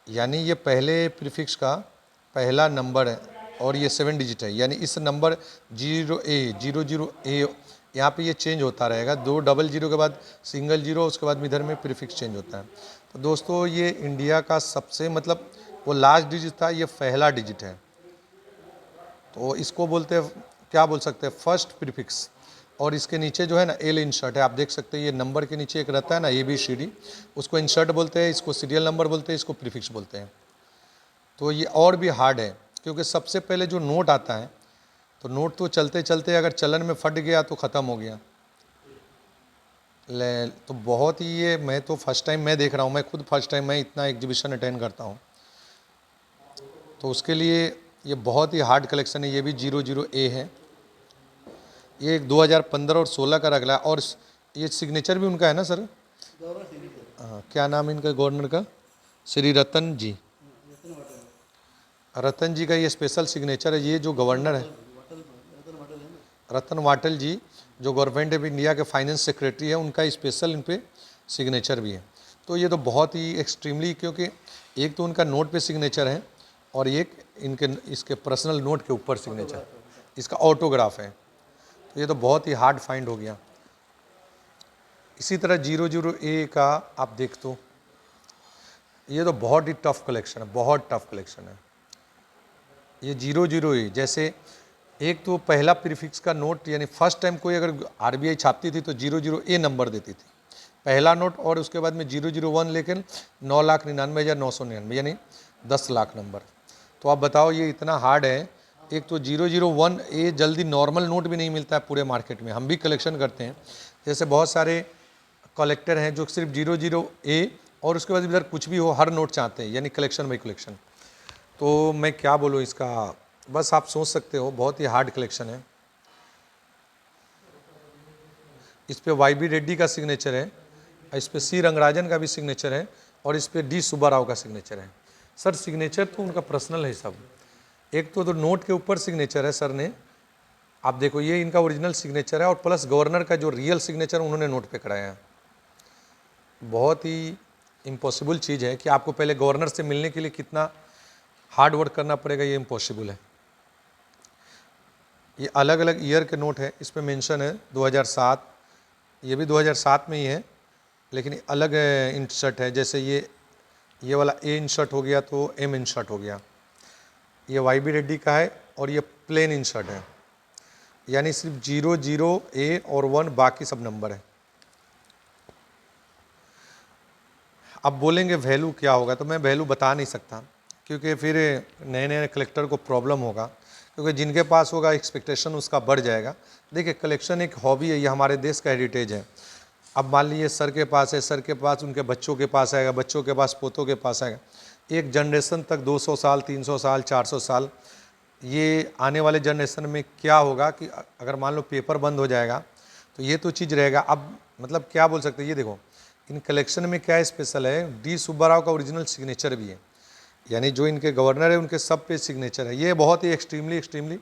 यानी ये पहले प्रीफिक्स का पहला नंबर है, और ये 7 डिजिट है, यानी इस नंबर 00A यहाँ पे ये चेंज होता रहेगा। 2 डबल जीरो के बाद सिंगल जीरो, उसके बाद इधर में प्रीफिक्स चेंज होता है। तो दोस्तों ये इंडिया का सबसे, मतलब वो लास्ट डिजिट था, ये पहला डिजिट है, तो इसको बोलते हैं, क्या बोल सकते हैं, फर्स्ट प्रीफिक्स। और इसके नीचे जो है ना एल इंसर्ट है, आप देख सकते हैं, ये नंबर के नीचे एक रहता है ना ABCD, उसको इंसर्ट बोलते हैं, इसको सीरियल नंबर बोलते हैं, इसको प्रीफिक्स बोलते हैं। तो ये और भी हार्ड है, क्योंकि सबसे पहले जो नोट आता है, तो नोट तो चलते चलते अगर चलन में फट गया तो ख़त्म हो गया। तो बहुत ही ये, मैं तो फर्स्ट टाइम मैं देख रहा हूँ, मैं खुद फर्स्ट टाइम मैं इतना एग्जीबिशन अटेंड करता हूँ, तो उसके लिए ये बहुत ही हार्ड कलेक्शन है। ये भी 00A है, ये 2015 और 16 का रखला है, और ये सिग्नेचर भी उनका है ना सर? हाँ, क्या नाम है इनका गवर्नर का? श्री रतन जी, रतन जी का ये स्पेशल सिग्नेचर है। ये जो गवर्नर है रतन वाटल जी, जो गवर्नमेंट ऑफ इंडिया के फाइनेंस सेक्रेटरी है, उनका स्पेशल इन पे सिग्नेचर भी है। तो ये तो बहुत ही एक्सट्रीमली, क्योंकि एक तो उनका नोट पे सिग्नेचर है, और एक इसके पर्सनल नोट के ऊपर सिग्नेचर, इसका ऑटोग्राफ है। तो ये तो बहुत ही हार्ड फाइंड हो गया। इसी तरह 00A का आप देख, तो ये तो बहुत ही टफ कलेक्शन है, बहुत टफ कलेक्शन है। ये 00A, जैसे एक तो पहला प्रीफिक्स का नोट, यानी फर्स्ट टाइम कोई अगर आरबीआई छापती थी तो 00A नंबर देती थी पहला नोट, और उसके बाद में 001 लेकर 9,99,999 यानी 10 लाख नंबर। तो आप बताओ ये इतना हार्ड है। एक तो 001A जल्दी नॉर्मल नोट भी नहीं मिलता है पूरे मार्केट में, हम भी कलेक्शन करते हैं। जैसे बहुत सारे कलेक्टर हैं जो सिर्फ 00A और उसके बाद इधर कुछ भी हो हर नोट चाहते हैं, यानी कलेक्शन बाई कलेक्शन। तो मैं क्या बोलूँ इसका, बस आप सोच सकते हो, बहुत ही हार्ड कलेक्शन है। इस पे YB रेड्डी का सिग्नेचर है, इस पे C रंगराजन का भी सिग्नेचर है, और इस पे D सुब्बा राव का सिग्नेचर है। सर सिग्नेचर तो उनका पर्सनल है सब। एक तो नोट के ऊपर सिग्नेचर है सर ने, आप देखो ये इनका ओरिजिनल सिग्नेचर है, और प्लस गवर्नर का जो रियल सिग्नेचर उन्होंने नोट पे कराया है। बहुत ही इम्पॉसिबल चीज़ है कि आपको पहले गवर्नर से मिलने के लिए कितना हार्ड वर्क करना पड़ेगा, ये इम्पॉसिबल है। ये अलग अलग ईयर के नोट है, इस पर मेंशन है 2007, ये भी 2007 में ही है, लेकिन अलग इंसर्ट है। जैसे ये वाला A इंसर्ट हो गया तो M इंसर्ट हो गया। ये YB रेड्डी का है, और ये प्लेन इंसर्ट है, यानी सिर्फ 00A और 1 बाकी सब नंबर है। अब बोलेंगे वैल्यू क्या होगा, तो मैं वैल्यू बता नहीं सकता, क्योंकि फिर नए नए कलेक्टर को प्रॉब्लम होगा, क्योंकि जिनके पास होगा एक्सपेक्टेशन उसका बढ़ जाएगा। देखिए कलेक्शन एक हॉबी है, ये हमारे देश का हेरिटेज है। अब मान लीजिए सर के पास है, सर के पास उनके बच्चों के पास आएगा, बच्चों के पास पोतों के पास आएगा, एक जनरेशन तक 200 साल 300 साल 400 साल। ये आने वाले जनरेशन में क्या होगा कि अगर मान लो पेपर बंद हो जाएगा तो ये तो चीज़ रहेगा। अब मतलब क्या बोल सकते हैं, ये देखो इन कलेक्शन में क्या स्पेशल है, D सुब्बा राव का ओरिजिनल सिग्नेचर भी है, यानी जो इनके गवर्नर है उनके सब पे सिग्नेचर है। ये बहुत ही एक्सट्रीमली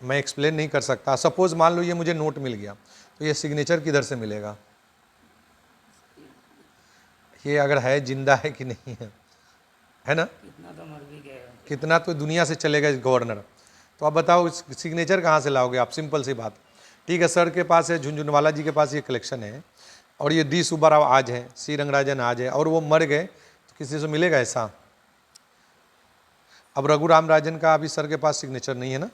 मैं एक्सप्लेन नहीं कर सकता। सपोज़ मान लो ये मुझे नोट मिल गया, तो ये सिग्नेचर किधर से मिलेगा, ये अगर है जिंदा है कि नहीं है ना, कितना तो दुनिया से चलेगा इस गवर्नर। तो आप बताओ सिग्नेचर कहाँ से लाओगे आप, सिंपल सी बात। ठीक है, सर के पास है, झुंझुनवाला जी के पास ये कलेक्शन है, और ये D सुब्बा राव आज है, C रंगराजन आज है, और वो मर गए तो किसी से मिलेगा ऐसा। अब रघुराम राजन का अभी सर के पास सिग्नेचर नहीं है ना,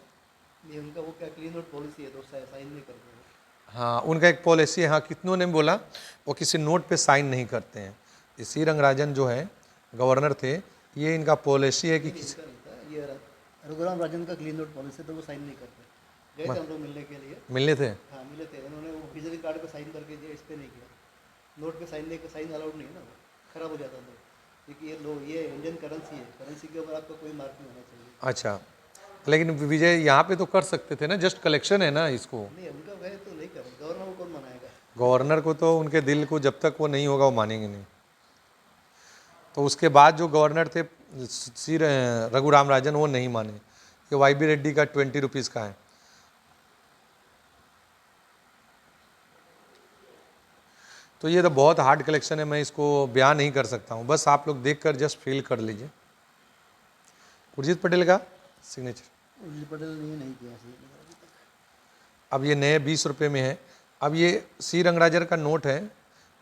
ये उनका वो क्या क्लीन नोट पॉलिसी है, तो साइन नहीं करते हैं। हाँ उनका एक पॉलिसी है। हाँ कितनों ने बोला वो किसी नोट पे साइन नहीं करते हैं। ये C रंगराजन जो है गवर्नर थे, ये इनका पॉलिसी है कि किसी इसका नहीं था, ये रघुराम राजन का क्लीन नोट पॉलिसी, तो वो साइन नहीं करते। गए थे हम लोग मिलने के लिए, मिलने थे। हाँ मिले थे, उन्होंने वो विजिटिंग कार्ड पे साइन करके दिया, इस पे नहीं किया। नोट पे साइन अलाउड नहीं है ना, खराब हो जाता था, क्योंकि ये इंडियन करेंसी है, करेंसी के ऊपर आपका कोई मार्क नहीं होना चाहिए। अच्छा, लेकिन विजय यहाँ पे तो कर सकते थे ना, जस्ट कलेक्शन है ना इसको। नहीं उनका वह तो नहीं करें, गवर्नर को कौन मनाएगा। गवर्नर को तो उनके दिल को जब तक वो नहीं होगा वो मानेंगे नहीं। तो उसके बाद जो गवर्नर थे C रघुराम राजन, वो नहीं माने। ये YB रेड्डी का 20 रुपीज़ का है। तो ये तो बहुत हार्ड कलेक्शन है, मैं इसको बयान नहीं कर सकता हूँ, बस आप लोग देख कर जस्ट फील कर लीजिए। उर्जित पटेल का सिग्नेचर उर्जित पटेल नहीं किया अभी तक। अब ये नए 20 रुपये में है। अब ये C रंगराजन का नोट है,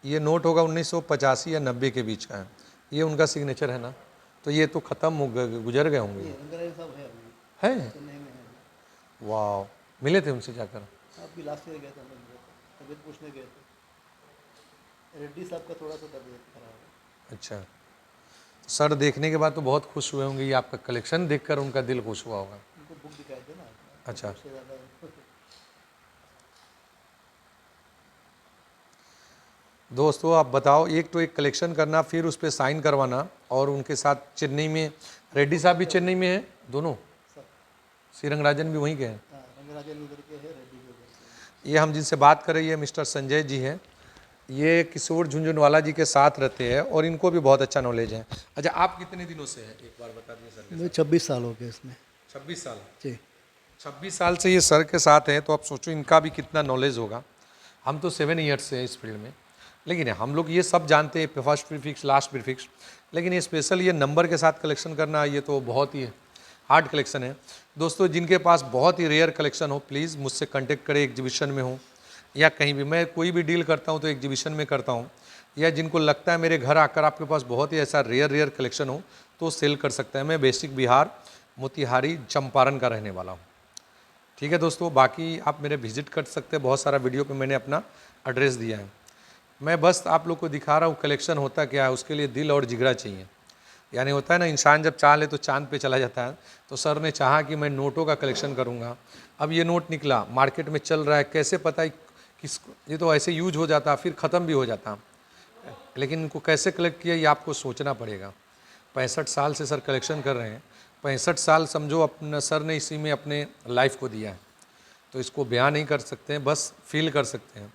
ये नोट होगा 1985 या 90 के बीच का है, ये उनका सिग्नेचर है ना, तो ये तो ख़त्म हो गए, गुजर गए होंगे। रंगराजन साहब है अभी, है चेन्नई में है। वाह, मिले थे उनसे जाकर। अभी लास्ट ईयर गए थे हम लोग, तबीयत पूछने गए थे। रेड्डी साहब का थोड़ा सा तबीयत खराब है। अच्छा, तो सर देखने के बाद तो बहुत खुश हुए होंगे, ये आपका कलेक्शन देखकर उनका दिल खुश हुआ होगा। उनको बुक दिखाई दे ना। अच्छा, सबसे ज़्यादा दोस्तों आप बताओ, एक तो एक कलेक्शन करना, फिर उस पर साइन करवाना, और उनके साथ चेन्नई में रेड्डी साहब भी चेन्नई में है, दोनों C रंगराजन भी वहीं के हैं। रंगराजन उधर के है, रेड्डी भी उधर के। ये हम जिनसे बात कर रही है मिस्टर संजय जी हैं, ये किशोर झुंझुनवाला जी के साथ रहते हैं, और इनको भी बहुत अच्छा नॉलेज है। अच्छा, आप कितने दिनों से हैं, एक बार बता दीजिए सर। मुझे 26 साल हो गए इसमें। 26 साल जी 26 साल से ये सर के साथ हैं, तो आप सोचो इनका भी कितना नॉलेज होगा। हम तो 7 ईयर्स से हैं इस फील्ड में, लेकिन हम लोग ये सब जानते हैं, फर्स्ट प्रीफिक्स लास्ट प्रीफिक्स, लेकिन ये स्पेशल ये नंबर के साथ कलेक्शन करना, ये तो बहुत ही हार्ड कलेक्शन है। दोस्तों जिनके पास बहुत ही रेयर कलेक्शन हो, प्लीज़ मुझसे कांटेक्ट करें, एग्जीबिशन में हो या कहीं भी। मैं कोई भी डील करता हूँ तो एग्जीबिशन में करता हूँ, या जिनको लगता है मेरे घर आकर आपके पास बहुत ही ऐसा रेयर कलेक्शन हो तो सेल कर सकता है। मैं बेसिक बिहार मोतिहारी चंपारण का रहने वाला हूँ। ठीक है दोस्तों, बाकी आप मेरे विजिट कर सकते हैं, बहुत सारा वीडियो पे मैंने अपना एड्रेस दिया है। मैं बस आप लोग को दिखा रहा हूँ कलेक्शन होता क्या है, उसके लिए दिल और जिगरा चाहिए। यानी होता है ना, इंसान जब चाह ले तो चांद पे चला जाता है। तो सर ने चाहा कि मैं नोटों का कलेक्शन करूँगा। अब ये नोट निकला, मार्केट में चल रहा है, कैसे पता है किस, ये तो ऐसे यूज हो जाता फिर ख़त्म भी हो जाता, लेकिन इनको कैसे कलेक्ट किया ये आपको सोचना पड़ेगा। 65 साल से सर कलेक्शन कर रहे हैं, 65 साल समझो अपना सर ने इसी में अपने लाइफ को दिया है। तो इसको बयान नहीं कर सकते हैं, बस फील कर सकते हैं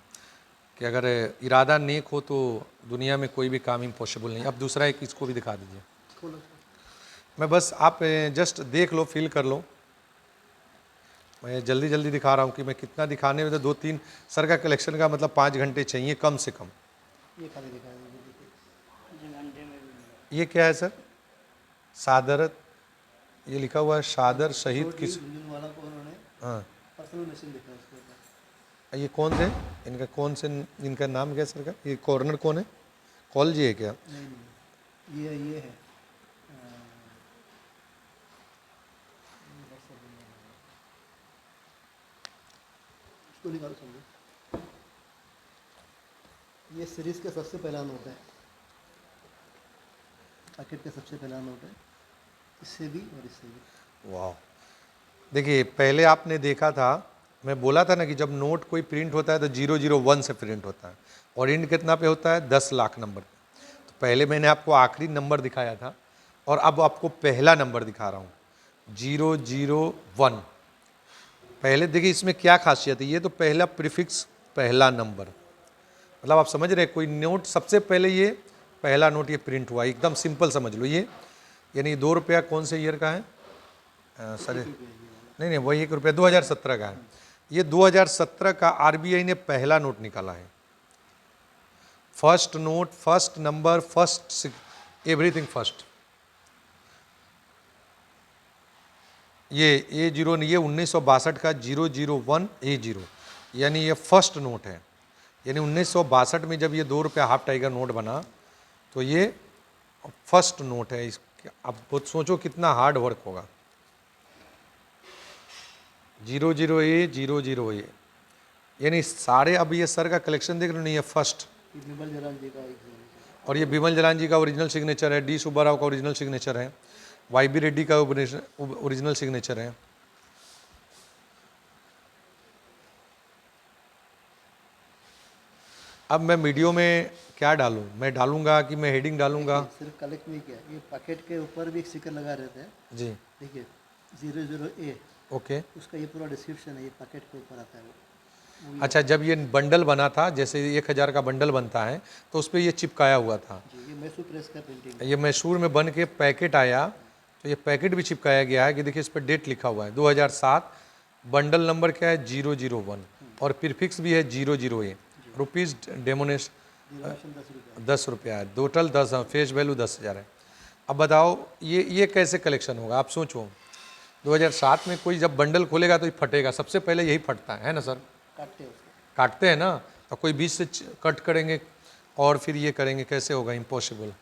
कि अगर इरादा नेक हो तो दुनिया में कोई भी काम इम्पॉसिबल नहीं। अब दूसरा एक इसको भी दिखा दीजिए। खोलो। मैं बस आप जस्ट देख लो, फील कर लो। मैं जल्दी जल्दी दिखा रहा हूँ कि मैं कितना दिखाने में तो 2-3 सर का कलेक्शन का मतलब 5 घंटे चाहिए कम से कम। ये खाली दिखा दीजिए, देखिए। ये क्या है सर? सादर, ये लिखा हुआ है सादर शहीद किस, इंजन वाला को उन्होंने हाँ पर्सनल मशीन लिखा है उसके ऊपर। ये कौन से, इनका कौन से, इनका नाम क्या है सर का? ये कॉर्नर कौन है? कॉल जी है क्या? नहीं नहीं, ये है इसको निकालो समझो। ये सीरीज का सबसे पहला नोट है, पैकेट का सबसे पहला नोट है, इससे भी और इससे भी। वाह, देखिए पहले आपने देखा था, मैं बोला था ना कि जब नोट कोई प्रिंट होता है तो 001 से प्रिंट होता है और इंड कितना पे होता है? 10 लाख नंबर पे। तो पहले मैंने आपको आखिरी नंबर दिखाया था और अब आपको पहला नंबर दिखा रहा हूँ 001। पहले देखिए इसमें क्या खासियत है, ये तो पहला प्रीफिक्स, पहला नंबर, मतलब आप समझ रहे हैं कोई नोट सबसे पहले ये पहला नोट ये प्रिंट हुआ, एकदम सिंपल समझ लो। ये यानी 2 रुपया कौन से ईयर का है सर? नहीं, वही 1 रुपया 2017 का है। ये 2017 का आरबीआई ने पहला नोट निकाला है। First note, first number, first everything first. ये A0 नहीं, ये 1962 का 001A0, यानी ये फर्स्ट नोट है। यानी 1962 में जब ये 2 रुपया हाफ टाइगर नोट बना तो ये फर्स्ट नोट है। अब बहुत सोचो कितना हार्ड वर्क होगा। 00A यानी सारे, अब ये सर का कलेक्शन देख रहे हो नहीं, ये फर्स्ट। ये बिमल जलाल जी का एक और ये बिमल जलान जी का ओरिजिनल सिग्नेचर है, डी सुब्बाराव का ओरिजिनल सिग्नेचर है, YB रेड्डी का ओरिजिनल सिग्नेचर है। अब मैं वीडियो में क्या डालूं? मैं डालूंगा कि मैं हेडिंग डालूंगा? सिर्फ कलेक्ट नहीं किया, ये पैकेट के ऊपर भी एक स्टिकर लगा रहते हैं। जी देखिए 00A, ओके। उसका ये पूरा डिस्क्रिप्शन है, ये पैकेट के ऊपर आता है वो। अच्छा, जब ये बंडल बना था, जैसे 1000 का बंडल बनता है तो उस पर ये चिपकाया हुआ था। जी, ये मैसूर प्रेस का प्रिंटिंग। ये मैसूर में बन के पैकेट आया तो ये पैकेट भी चिपकाया गया है कि देखिए इस पर डेट लिखा हुआ है 2007, बंडल नंबर क्या है 001 और प्रीफिक्स भी है 00A। रुपीज़ डेमोनेश 10 रुपया है, टोटल 10, फेस वैल्यू 10,000 है। अब बताओ ये कैसे कलेक्शन होगा? आप सोचो 2007 में कोई जब बंडल खोलेगा तो ये फटेगा, सबसे पहले यही फटता है ना सर? काटते हैं उसको। काटते हैं ना, तो कोई बीच से कट करेंगे और फिर ये करेंगे, कैसे होगा? इम्पॉसिबल।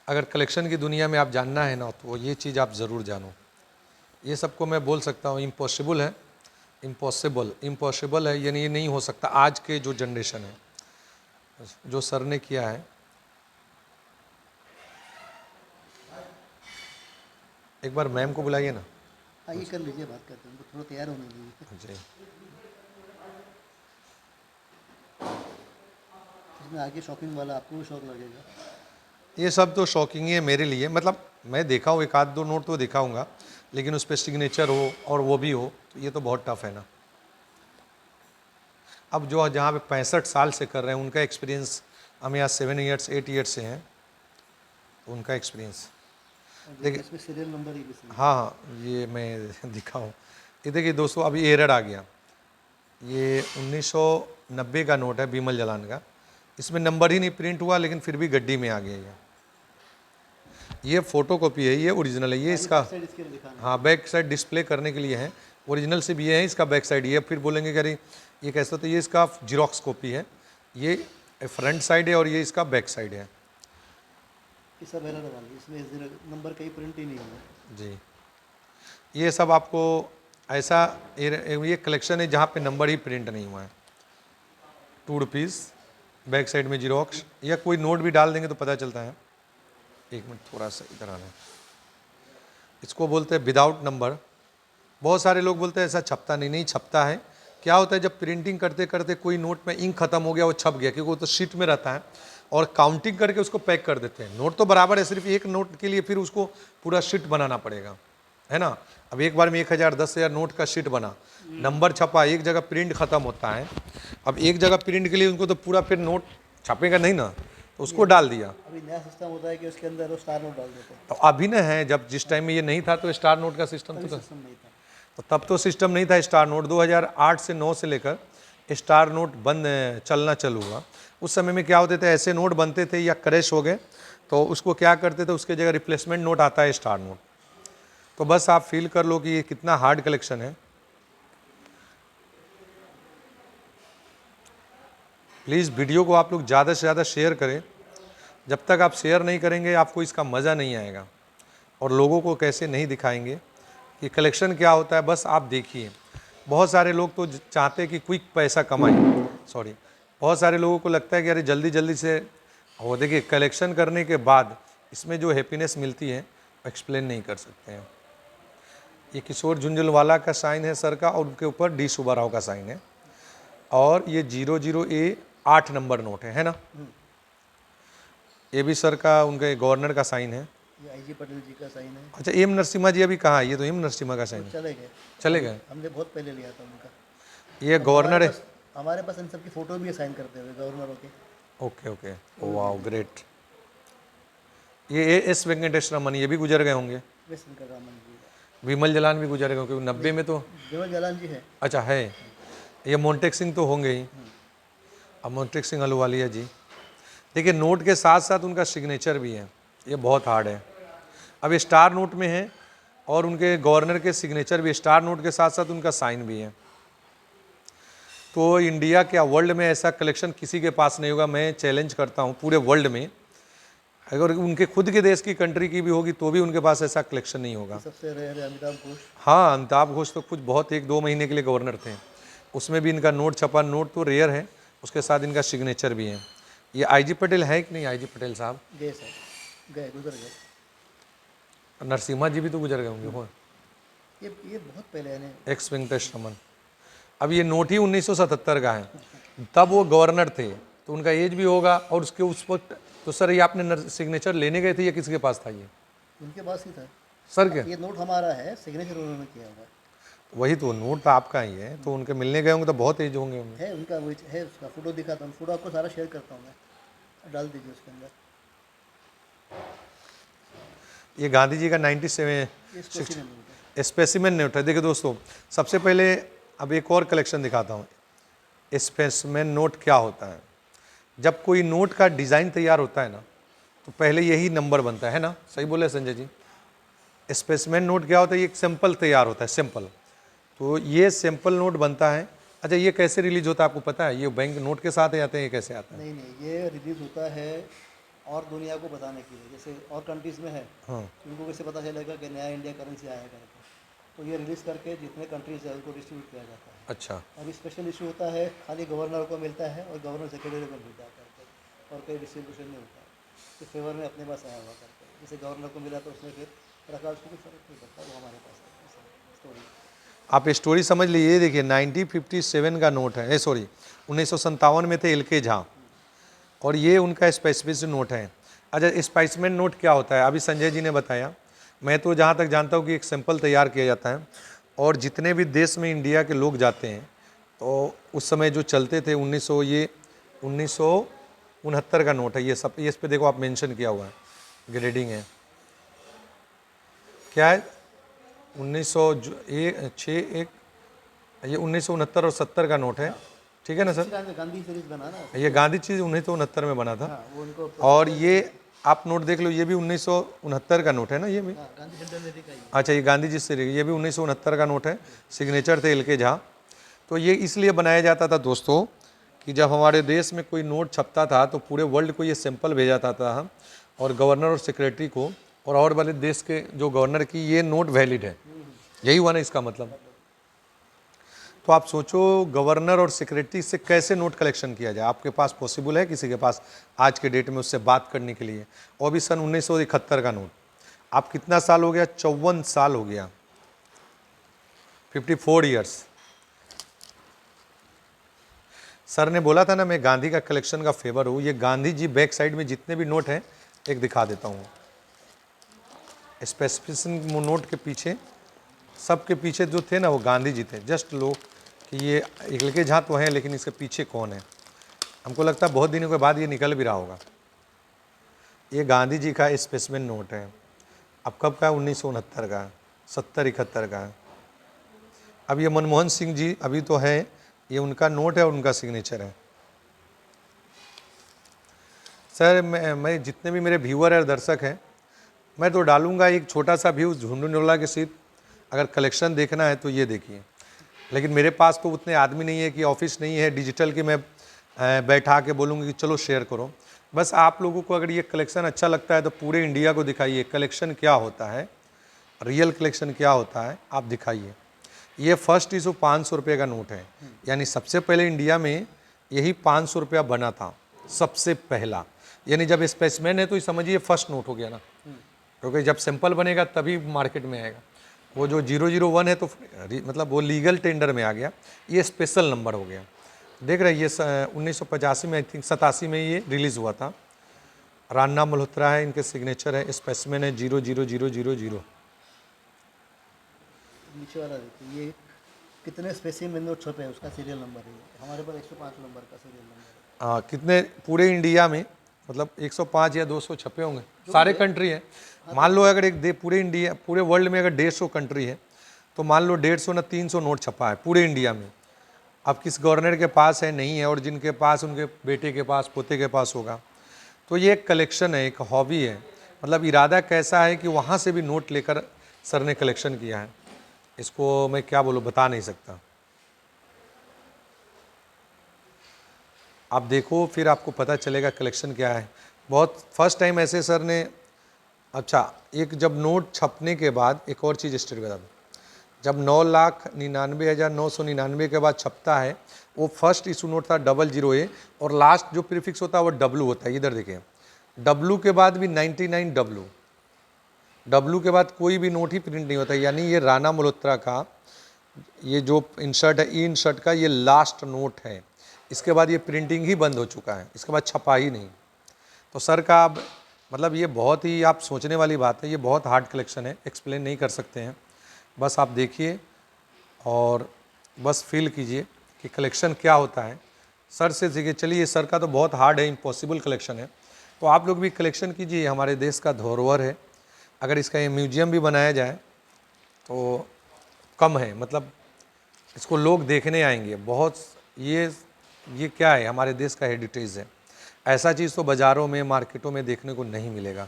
अगर कलेक्शन की दुनिया में आप जानना है ना तो ये चीज़ आप ज़रूर जानो। ये सबको मैं बोल सकता हूँ इम्पॉसिबल है, इम्पॉसिबल है, यानी ये नहीं हो सकता। आज के जो जनरेशन है, जो सर ने किया है, एक बार मैम को बुलाइए ना। हाँ, ये कर लीजिए, बात करते हैं, उनको थोड़ा तैयार होने दीजिए। जी इसमें आगे शॉपिंग वाला आपको भी शौक लगेगा। ये सब तो शॉकिंग ही है मेरे लिए, मतलब मैं देखा हूँ, 1-2 नोट तो दिखाऊंगा, लेकिन उस पर सिग्नेचर हो और वो भी हो तो ये तो बहुत टफ है ना। अब जो जहाँ पे 65 साल से कर रहे हैं उनका एक्सपीरियंस, हम यहाँ 7 ईयर्स 8 ईयर्स से हैं, तो उनका एक्सपीरियंस देखिए इसमें सीरियल नंबर ही भी सही है। हाँ, ये मैं दिखाऊँ। ये देखिए दोस्तों, अभी एरर आ गया। ये 1990 का नोट है बिमल जलान का, इसमें नंबर ही नहीं प्रिंट हुआ, लेकिन फिर भी गड्डी में आ गया। ये फोटो कॉपी है, ये ओरिजिनल है। ये इसका, साइड इसके लिए दिखाना है। हाँ, बैक साइड डिस्प्ले करने के लिए है, ओरिजिनल से भी ये है, इसका बैक साइड ये। फिर बोलेंगे कि अरे ये कैसा, तो ये इसका जीरोक्स कॉपी है, ये फ्रंट साइड है और ये इसका बैक साइड है। ये सब एरर वाली, इसमें नंबर कहीं प्रिंट ही नहीं हुआ। जी, ये सब आपको ऐसा ये कलेक्शन है जहाँ पे नंबर ही प्रिंट नहीं हुआ है। 2 रुपीज़, बैक साइड में जीरोक्स, या कोई नोट भी डाल देंगे तो पता चलता है। एक मिनट थोड़ा सा इधर आना, इसको बोलते हैं विदाउट नंबर। बहुत सारे लोग बोलते हैं ऐसा छपता नहीं, नहीं छपता है। क्या होता है, जब प्रिंटिंग करते करते कोई नोट में इंक खत्म हो गया, वो छप गया, क्योंकि वो तो शीट में रहता है, और काउंटिंग करके उसको पैक कर देते हैं। नोट तो बराबर है, सिर्फ एक नोट के लिए फिर उसको पूरा शीट बनाना पड़ेगा, है ना। अब एक बार में 1000 10,000 नोट का शीट बना, नंबर छपा, एक जगह प्रिंट खत्म होता है। अब एक जगह प्रिंट के लिए उनको तो पूरा फिर नोट छपेगा नहीं ना, तो उसको डाल दिया। अभी नया सिस्टम होता है कि उसके अंदर वो स्टार नोट डाल देते हैं। तो अभी ना है, जब जिस टाइम में ये नहीं था तो स्टार नोट का सिस्टम तो था। सिस्टम नहीं था। तो तब तो सिस्टम नहीं था स्टार नोट। 2008 से 9 से लेकर स्टार नोट बंद चलना चालू हुआ। उस समय में क्या होते थे, ऐसे नोट बनते थे या क्रैश हो गए तो उसको क्या करते थे, उसके जगह रिप्लेसमेंट नोट आता है स्टार नोट। तो बस आप फील कर लो कि ये कितना हार्ड कलेक्शन है। प्लीज़ वीडियो को आप लोग ज़्यादा से ज़्यादा शेयर करें। जब तक आप शेयर नहीं करेंगे आपको इसका मज़ा नहीं आएगा, और लोगों को कैसे नहीं दिखाएंगे कि कलेक्शन क्या होता है। बस आप देखिए, बहुत सारे लोग तो चाहते हैं कि क्विक पैसा कमाएं, बहुत सारे लोगों को लगता है कि अरे जल्दी जल्दी से वो। देखिए, कलेक्शन करने के बाद इसमें जो हैप्पीनेस मिलती है एक्सप्लेन नहीं कर सकते हैं। ये किशोर झुंझुनवाला का साइन है सर का, और उनके ऊपर डी सुब्बा राव का साइन है, और ये 00A 8 नंबर नोट है ना। ये भी सर का, उनके गवर्नर का साइन है। ये IG पटेल जी का साइन है। अच्छा, एम नरसिम्हा जी अभी कहाँ है? ये तो एम नरसिम्हा का साइन है। चले गए। हमने बहुत पहले लिया था उनका। ये गवर्नर है। हमारे पास इन सबकी फोटो भी है साइन करते हुए गवर्नरों के। ओके ओके, वाह ग्रेट। ये एस वेंकटेश रमन, ये भी गुजर गए होंगे। विमल जलान भी गुजर गए होंगे 90 में तो। विमल जलान जी है। अच्छा है। ये मोन्टेक सिंह तो होंगे ही। अब मोन्टेक सिंह अहलूवालिया जी। देखिए, नोट के साथ साथ उनका सिग्नेचर भी है, ये बहुत हार्ड है। अब ये स्टार नोट में है, और उनके गवर्नर के सिग्नेचर भी स्टार नोट के साथ साथ उनका साइन भी है। तो इंडिया क्या वर्ल्ड में ऐसा कलेक्शन किसी के पास नहीं होगा। मैं चैलेंज करता हूँ पूरे वर्ल्ड में, अगर उनके खुद के देश की कंट्री की भी होगी तो भी उनके पास ऐसा कलेक्शन नहीं होगा। सबसे रेयर है अमिताभ घोष। हाँ, अमिताभ घोष तो कुछ बहुत 1-2 महीने के लिए गवर्नर थे, उसमें भी इनका नोट छपा। नोट तो रेयर है, उसके साथ इनका सिग्नेचर भी है। ये IG पटेल है कि नहीं? IG पटेल साहब गए सर, गए, गुजर गए। नरसिम्हा जी भी तो गुजर गए होंगे। हो ये बहुत पहले है। एक्स वेंकटेश रमन। अब ये नोट ही 1977 का है, तब वो गवर्नर थे तो उनका एज भी होगा। और उसके उस वक्त तो सर ये आपने सिग्नेचर लेने गए थे या किसके पास था? ये उनके पास ही था सर। क्या ये नोट हमारा है, सिग्नेचर उन्होंने किया हुआ है। वही तो नोट तो आपका ही है, तो उनके मिलने गए होंगे तो बहुत एज होंगे उनके। है उनका, वो है, उसका फोटो दिखाता हूँ। फोटो आपको सारा शेयर करता हूँ मैं, डाल दीजिए उसके अंदर। ये गांधी जी का 97 स्पेसिमेन नोट है। देखिए दोस्तों, सबसे पहले अब एक और कलेक्शन दिखाता हूँ। स्पेसिमेन नोट क्या होता है? जब कोई नोट का डिज़ाइन तैयार होता है ना, तो पहले यही नंबर बनता है ना। सही बोले संजय जी? स्पेसिमेन नोट क्या होता है? ये एक सैंपल तैयार होता है, सैंपल। तो ये सैंपल नोट बनता है। अच्छा, ये कैसे रिलीज होता है आपको पता है? ये बैंक नोट के साथ आते हैं, ये कैसे आता है? नहीं, ये रिलीज होता है और दुनिया को बताने के लिए, जैसे और कंट्रीज़ में है। हाँ, उनको कैसे पता चलेगा कि नया इंडिया करेंसी आया करके, तो ये रिलीज़ करके जितने कंट्रीज है उनको डिस्ट्रीब्यूट किया जाता है। अच्छा। और स्पेशल इशू होता है, खाली गवर्नर को मिलता है और गवर्नर सेक्रेटरी को मिलता है करके, और कोई डिस्ट्रीब्यूशन नहीं होता है। तो फेवर में अपने पास आया हुआ करके, जैसे गवर्नर को मिला तो उसने फिर रखा, उसको कोई फर्क नहीं पड़ता, वो हमारे पास है स्टोरी। आप स्टोरी समझ लीजिए। ये देखिए 1957 का नोट है, 1957 में थे LK झा, और ये उनका स्पेसिफिक नोट है। अच्छा, स्पाइसमेंट नोट क्या होता है? अभी संजय जी ने बताया। मैं तो जहाँ तक जानता हूँ कि एक सैंपल तैयार किया जाता है, और जितने भी देश में इंडिया के लोग जाते हैं तो उस समय जो चलते थे 1969 का नोट है ये सब। ये इस पर देखो आप मेंशन किया हुआ है, ग्रेडिंग है क्या है 1961, ये 1969 और 70 का नोट है। ठीक है ना सर? गांधी सीरीज बना ना, ये गांधी चीज 1969 में बना था। हाँ, वो उनको और ये आप नोट देख लो, ये भी 1969 का नोट है ना, ये भी। गांधी सेंटर का ही। अच्छा, ये गांधी जी से ये भी 1969 का नोट है। सिग्नेचर थे LK झा। तो ये इसलिए बनाया जाता था दोस्तों कि जब हमारे देश में कोई नोट छपता था तो पूरे वर्ल्ड को ये सैंपल भेजा जाता था, और गवर्नर और सेक्रेटरी को और वाले देश के जो गवर्नर की ये नोट वैलिड है, यही हुआ ना इसका मतलब। तो आप सोचो गवर्नर और सेक्रेटरी से कैसे नोट कलेक्शन किया जाए। आपके पास पॉसिबल है किसी के पास आज के डेट में उससे बात करने के लिए? और भी सन 1971 का नोट, आप कितना साल हो गया? 54 साल हो गया, 54 ईयर्स। सर ने बोला था ना मैं गांधी का कलेक्शन का फेवर हूँ। ये गांधी जी बैक साइड में जितने भी नोट हैं एक दिखा देता हूँ। स्पेसिफिकेशन नोट के पीछे, सबके पीछे जो थे ना वो गांधी जी थे। जस्ट लो कि ये एक लड़के जहाँ तो हैं, लेकिन इसके पीछे कौन है। हमको लगता है बहुत दिनों के बाद ये निकल भी रहा होगा। ये गांधी जी का स्पेसिमेन नोट है। अब कब का है? 1969 का, 70-71 का। अब ये मनमोहन सिंह जी अभी तो है, ये उनका नोट है और उनका सिग्नेचर है। सर मैं जितने भी मेरे व्यूअर और दर्शक हैं, मैं तो डालूंगा एक छोटा सा व्यू झुंझुनवाला के सीट। अगर कलेक्शन देखना है तो ये देखिए, लेकिन मेरे पास तो उतने आदमी नहीं है कि ऑफिस नहीं है डिजिटल कि मैं बैठा के बोलूँगी कि चलो शेयर करो। बस आप लोगों को अगर ये कलेक्शन अच्छा लगता है तो पूरे इंडिया को दिखाइए कलेक्शन क्या होता है, रियल कलेक्शन क्या होता है, आप दिखाइए। ये फर्स्ट इशू 500 रुपये का नोट है, यानी सबसे पहले इंडिया में यही 500 रुपया बना था सबसे पहला। यानी जब स्पेसिमेन है तो समझिए फर्स्ट नोट हो गया ना, क्योंकि जब सैंपल बनेगा तभी मार्केट में आएगा। वो जो 001 है तो मतलब वो लीगल टेंडर में आ गया, ये स्पेशल नंबर हो गया। देख रहे ये 1985 में, आई थिंक 87 में ये रिलीज़ हुआ था। रान्ना मल्होत्रा है, इनके सिग्नेचर है। स्पेसिमेन है 00000। नीचे वाला देखिए, ये कितने स्पेसिमेन नोट छपे हैं उसका सीरियल नंबर है। हमारे पास 105 नंबर का सीरियल नंबर है। हाँ, कितने पूरे इंडिया में मतलब 105 या 200 छपे होंगे, सारे कंट्री है। मान लो अगर पूरे इंडिया, पूरे वर्ल्ड में अगर 150 कंट्री है तो मान लो 150 ना 300 नोट छपा है पूरे इंडिया में। अब किस गवर्नर के पास है, नहीं है, और जिनके पास उनके बेटे के पास, पोते के पास होगा। तो ये एक कलेक्शन है, एक हॉबी है। मतलब इरादा कैसा है कि वहाँ से भी नोट लेकर सर ने कलेक्शन किया है। इसको मैं क्या बोलूँ, बता नहीं सकता। आप देखो फिर आपको पता चलेगा कलेक्शन क्या है। बहुत फर्स्ट टाइम ऐसे सर ने, अच्छा एक जब नोट छपने के बाद एक और चीज़ स्टेट बता दूँ, जब 9,99,999 के बाद छपता है, वो फर्स्ट इशू नोट था 00A और लास्ट जो प्रीफिक्स होता है वो W होता है। इधर देखिए, W के बाद भी 99W, W के बाद कोई भी नोट ही प्रिंट नहीं होता। यानी ये राणा मल्होत्रा का ये जो इंसर्ट है, ई इंसर्ट का ये लास्ट नोट है। इसके बाद ये प्रिंटिंग ही बंद हो चुका है, इसके बाद छपा ही नहीं। तो सर का अब मतलब ये बहुत ही आप सोचने वाली बात है। ये बहुत हार्ड कलेक्शन है, एक्सप्लेन नहीं कर सकते हैं। बस आप देखिए और बस फील कीजिए कि कलेक्शन क्या होता है। सर से सीखिए। चलिए, सर का तो बहुत हार्ड है, इम्पॉसिबल कलेक्शन है, तो आप लोग भी कलेक्शन कीजिए। हमारे देश का धरोहर है। अगर इसका ये म्यूजियम भी बनाया जाए तो कम है, मतलब इसको लोग देखने आएंगे बहुत। ये क्या है, हमारे देश का हेरिटेज है। ऐसा चीज़ तो बाज़ारों में, मार्केटों में देखने को नहीं मिलेगा।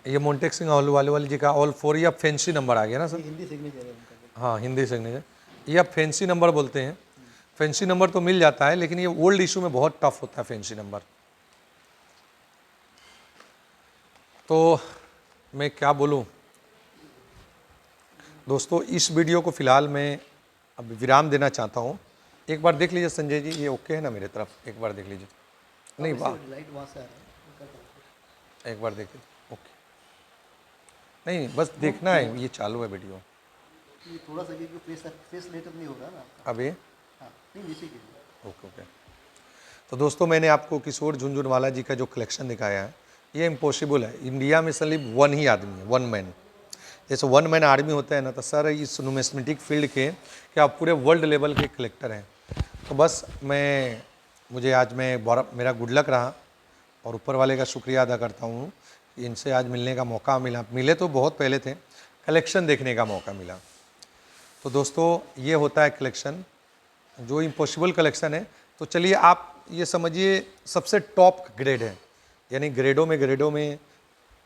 ये मोन्टेक सिंह अहलूवालिया जी का ऑल 4 या फैंसी नंबर आ गया ना सर? हिंदी सिग्नेचर है उनका। हाँ, हिंदी सिग्नेचर। ये आप फैंसी नंबर बोलते हैं। फैंसी नंबर तो मिल जाता है, लेकिन ये ओल्ड इशू में बहुत टफ होता है फैंसी नंबर। तो मैं क्या बोलूँ दोस्तों, इस वीडियो को फ़िलहाल मैं अब विराम देना चाहता हूँ। एक बार देख लीजिए संजय जी, ये ओके है ना मेरे तरफ? एक बार देख लीजिए। नहीं, वाह, लाइट वहाँ से आ रहा है। एक बार देखिए। ओके, नहीं बस देखना है, ये चालू है वीडियो। ये थोड़ा सा ये फेस लेटर नहीं हो रहा ना आपका। अब ये हाँ, नहीं नीचे कीजिए। ओके। तो दोस्तों, मैंने आपको किशोर झुंझुनवाला जी का जो कलेक्शन दिखाया है, ये इम्पॉसिबल है। इंडिया में सिर्फ वन ही आदमी है, वन मैन। जैसे वन मैन आर्मी होता है ना, तो सर इस न्यूमिस्मेटिक फील्ड के क्या पूरे वर्ल्ड लेवल के कलेक्टर हैं। तो बस मुझे आज मेरा गुड लक रहा और ऊपर वाले का शुक्रिया अदा करता हूँ कि इनसे आज मिलने का मौका मिला। मिले तो बहुत पहले थे, कलेक्शन देखने का मौका मिला। तो दोस्तों, ये होता है कलेक्शन, जो इम्पॉसिबल कलेक्शन है। तो चलिए, आप ये समझिए सबसे टॉप ग्रेड है। यानी ग्रेडों में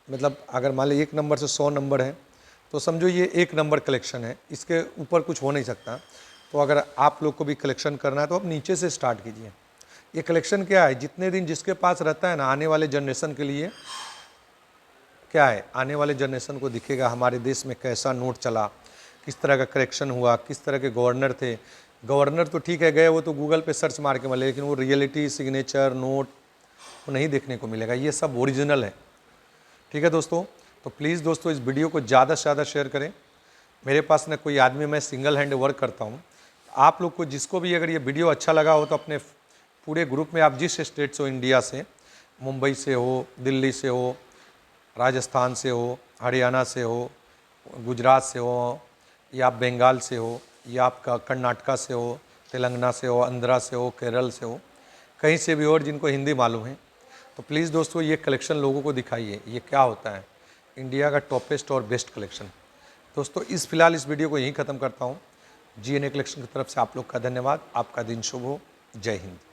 मतलब अगर मान लीजिए 1 नंबर से 100 नंबर है तो समझो ये 1 नंबर कलेक्शन है, इसके ऊपर कुछ हो नहीं सकता। तो अगर आप लोग को भी कलेक्शन करना है तो आप नीचे से स्टार्ट कीजिए। ये कलेक्शन क्या है, जितने दिन जिसके पास रहता है ना, आने वाले जनरेशन के लिए क्या है, आने वाले जनरेशन को दिखेगा हमारे देश में कैसा नोट चला, किस तरह का करेक्शन हुआ, किस तरह के गवर्नर थे। गवर्नर तो ठीक है गए, वो तो गूगल पे सर्च मार के मिले, लेकिन वो रियलिटी सिग्नेचर नोट वो नहीं देखने को मिलेगा। ये सब ओरिजिनल है। ठीक है दोस्तों, तो प्लीज़ दोस्तों इस वीडियो को ज़्यादा से ज़्यादा शेयर करें। मेरे पास न कोई आदमी, मैं सिंगल हैंड वर्क करता हूँ। आप लोग को जिसको भी अगर ये वीडियो अच्छा लगा हो तो अपने पूरे ग्रुप में, आप जिस स्टेट से हो, इंडिया से, मुंबई से हो, दिल्ली से हो, राजस्थान से हो, हरियाणा से हो, गुजरात से हो, या आप बंगाल से हो, या आपका कर्नाटका से हो, तेलंगाना से हो, आंध्रा से हो, केरल से हो, कहीं से भी हो और जिनको हिंदी मालूम है, तो प्लीज़ दोस्तों ये कलेक्शन लोगों को दिखाइए। ये क्या होता है, इंडिया का टॉपेस्ट और बेस्ट कलेक्शन। दोस्तों फिलहाल इस वीडियो को यहीं ख़त्म करता हूँ। GNA कलेक्शन की तरफ से आप लोग का धन्यवाद। आपका दिन शुभ हो। जय हिंद।